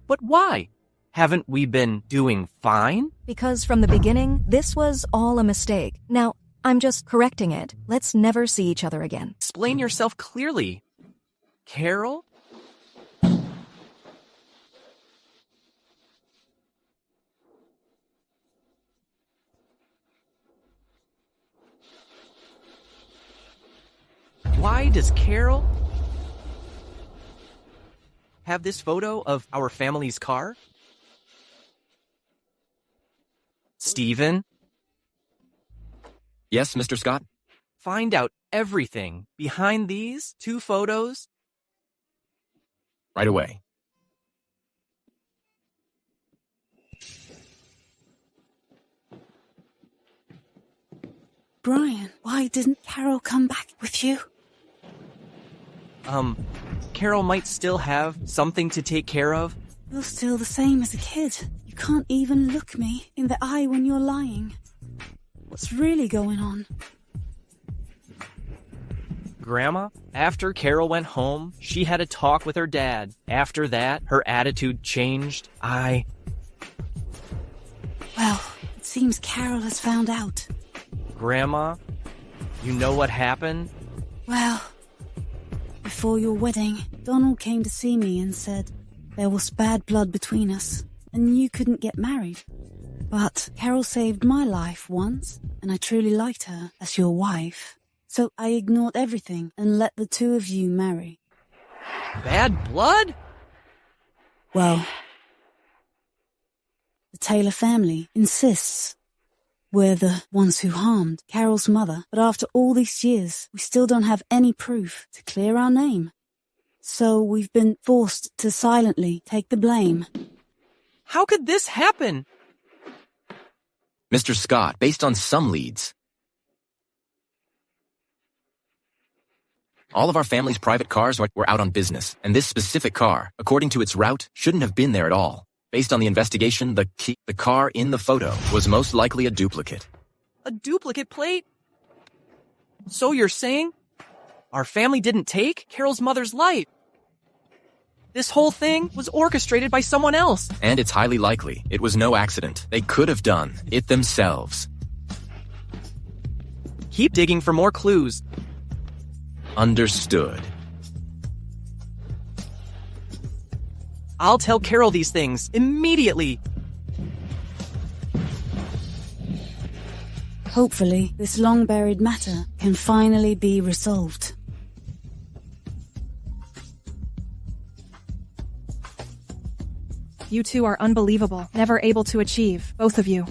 But why? Haven't we been doing fine? Because from the beginning, this was all a mistake. Now, I'm just correcting it. Let's never see each other again. Explain yourself clearly. Carol? Why does Carol have this photo of our family's car? Stephen? Yes, Mr. Scott? Find out everything behind these 2 photos. Right away. Brian, why didn't Carol come back with you? Carol might still have something to take care of. You're still the same as a kid. You can't even look me in the eye when you're lying. What's really going on? Grandma, after Carol went home, she had a talk with her dad. After that, her attitude changed. Well, it seems Carol has found out. Grandma, you know what happened? Well, before your wedding, Donald came to see me and said there was bad blood between us, and you couldn't get married. But Carol saved my life once, and I truly liked her as your wife. So I ignored everything and let the 2 of you marry. Bad blood? Well, the Taylor family insists we're the ones who harmed Carol's mother, but after all these years, we still don't have any proof to clear our name. So we've been forced to silently take the blame. How could this happen? Mr. Scott, based on some leads, all of our family's private cars were out on business, and this specific car, according to its route, shouldn't have been there at all. Based on the investigation, the car in the photo was most likely a duplicate. A duplicate plate? So you're saying our family didn't take Carol's mother's life? This whole thing was orchestrated by someone else. And it's highly likely it was no accident. They could have done it themselves. Keep digging for more clues. Understood. I'll tell Carol these things immediately. Hopefully, this long-buried matter can finally be resolved. You 2 are unbelievable, never able to achieve, both of you.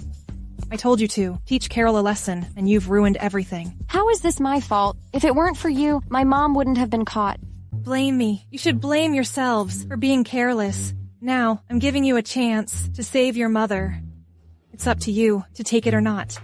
I told you to. Teach Carol a lesson, and you've ruined everything. How is this my fault? If it weren't for you, my mom wouldn't have been caught. Blame me. You should blame yourselves for being careless. Now, I'm giving you a chance to save your mother. It's up to you to take it or not.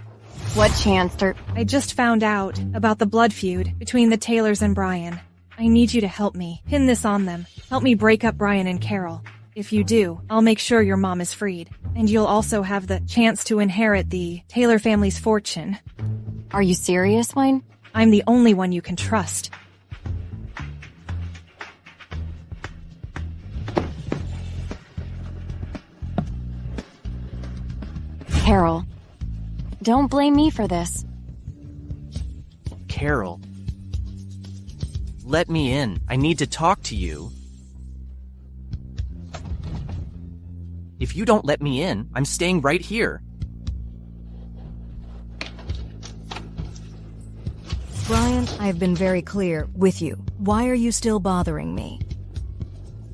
What chance, I just found out about the blood feud between the Taylors and Brian. I need you to help me. Pin this on them. Help me break up Brian and Carol. If you do, I'll make sure your mom is freed. And you'll also have the chance to inherit the Taylor family's fortune. Are you serious, Wayne? I'm the only one you can trust. Carol, don't blame me for this. Carol, let me in. I need to talk to you. If you don't let me in, I'm staying right here. Brian, I've been very clear with you. Why are you still bothering me?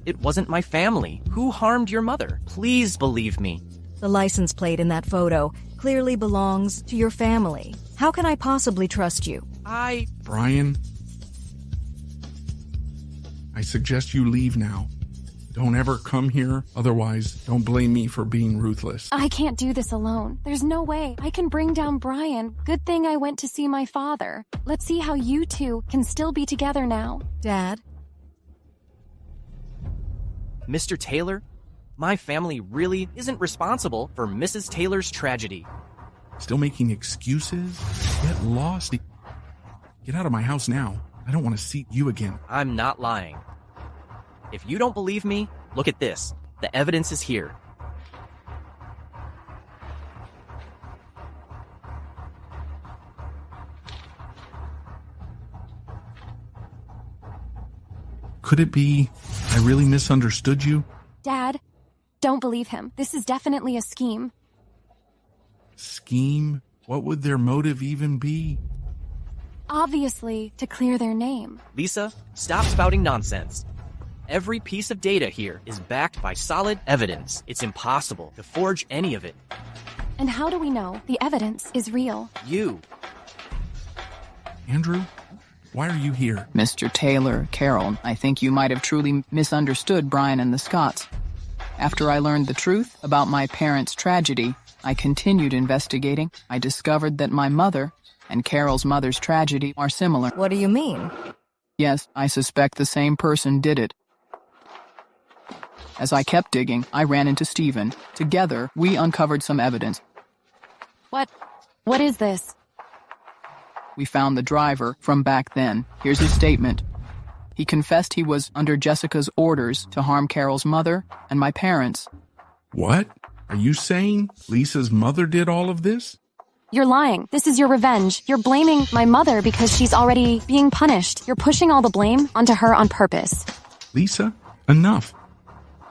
It wasn't my family. Who harmed your mother? Please believe me. The license plate in that photo clearly belongs to your family. How can I possibly trust you? Brian, I suggest you leave now. Don't ever come here, otherwise don't blame me for being ruthless. I can't do this alone. There's no way I can bring down Brian. Good thing I went to see my father. Let's see how you 2 can still be together now. Dad? Mr. Taylor, My family really isn't responsible for Mrs. Taylor's tragedy. Still making excuses? Get lost. Get out of my house now. I don't want to see you again. I'm not lying. If you don't believe me, look at this. The evidence is here. Could it be I really misunderstood you? Dad, don't believe him. This is definitely a scheme. Scheme? What would their motive even be? Obviously, to clear their name. Lisa, stop spouting nonsense. Every piece of data here is backed by solid evidence. It's impossible to forge any of it. And how do we know the evidence is real? You. Andrew, why are you here? Mr. Taylor, Carol, I think you might have truly misunderstood Brian and the Scotts. After I learned the truth about my parents' tragedy, I continued investigating. I discovered that my mother and Carol's mother's tragedy are similar. What do you mean? Yes, I suspect the same person did it. As I kept digging, I ran into Stephen. Together, we uncovered some evidence. What is this? We found the driver from back then. Here's his statement. He confessed he was under Jessica's orders to harm Carol's mother and my parents. What? Are you saying Lisa's mother did all of this? You're lying. This is your revenge. You're blaming my mother because she's already being punished. You're pushing all the blame onto her on purpose. Lisa, enough.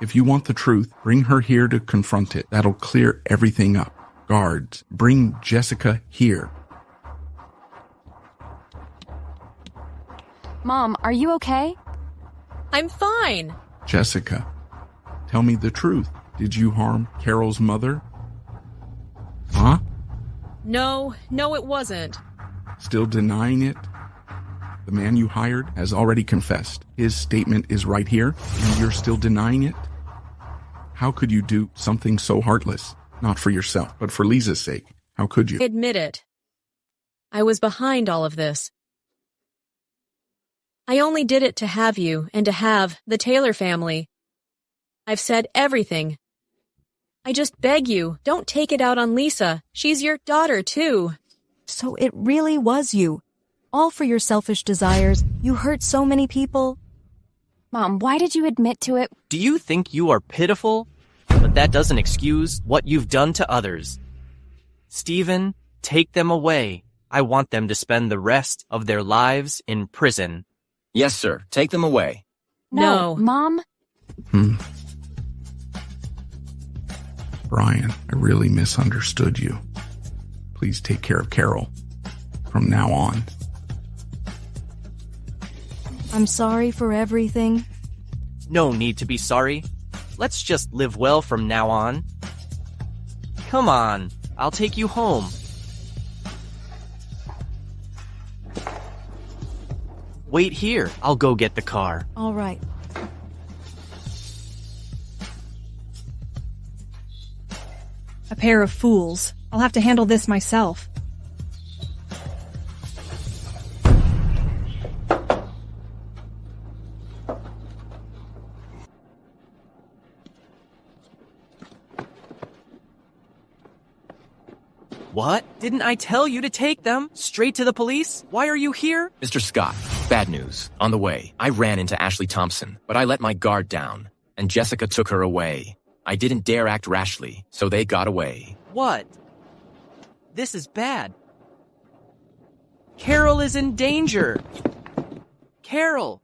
If you want the truth, bring her here to confront it. That'll clear everything up. Guards, bring Jessica here. Mom, are you okay? I'm fine. Jessica, tell me the truth. Did you harm Carol's mother? Huh? No, it wasn't. Still denying it? The man you hired has already confessed. His statement is right here, and you're still denying it? How could you do something so heartless? Not for yourself, but for Lisa's sake. How could you? Admit it. I was behind all of this. I only did it to have you and to have the Taylor family. I've said everything. I just beg you, don't take it out on Lisa. She's your daughter, too. So it really was you. All for your selfish desires. You hurt so many people. Mom, why did you admit to it? Do you think you are pitiful? But that doesn't excuse what you've done to others. Stephen, take them away. I want them to spend the rest of their lives in prison. Yes, sir. Take them away. No. Mom? Brian, I really misunderstood you. Please take care of Carol from now on. I'm sorry for everything. No need to be sorry. Let's just live well from now on. Come on, I'll take you home. Wait here, I'll go get the car. All right. A pair of fools. I'll have to handle this myself. What? Didn't I tell you to take them? Straight to the police? Why are you here? Mr. Scott, bad news. On the way, I ran into Ashley Thompson, but I let my guard down, and Jessica took her away. I didn't dare act rashly, so they got away. What? This is bad. Carol is in danger. Carol.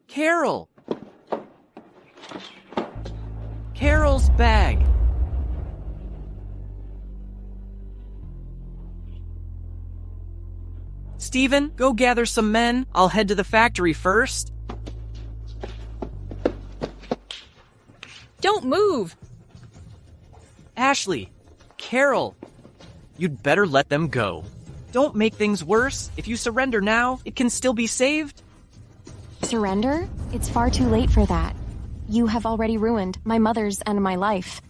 Carol. Carol's bag. Stephen, go gather some men. I'll head to the factory first. Don't move! Ashley, Carol, you'd better let them go. Don't make things worse. If you surrender now, it can still be saved. Surrender? It's far too late for that. You have already ruined my mother's and my life.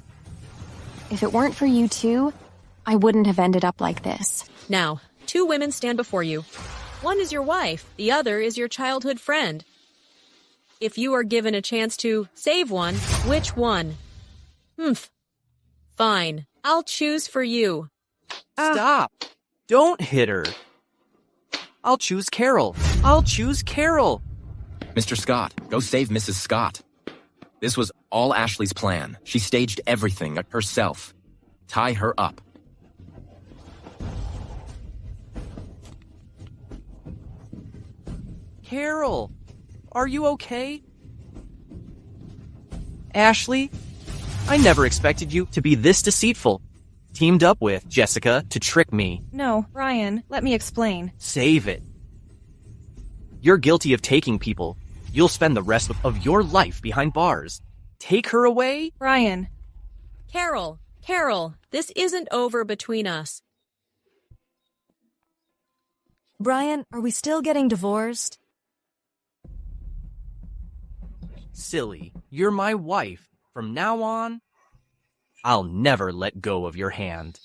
If it weren't for you two, I wouldn't have ended up like this. Now, 2 women stand before you. One is your wife, the other is your childhood friend. If you are given a chance to save one, which one? Humph. Fine. I'll choose for you. Stop. Don't hit her. I'll choose Carol. I'll choose Carol. Mr. Scott, go save Mrs. Scott. This was all Ashley's plan. She staged everything herself. Tie her up. Carol, are you okay? Ashley, I never expected you to be this deceitful. Teamed up with Jessica to trick me. No, Brian, let me explain. Save it. You're guilty of taking people. You'll spend the rest of your life behind bars. Take her away? Brian. Carol, this isn't over between us. Brian, are we still getting divorced? Silly, you're my wife. From now on, I'll never let go of your hand.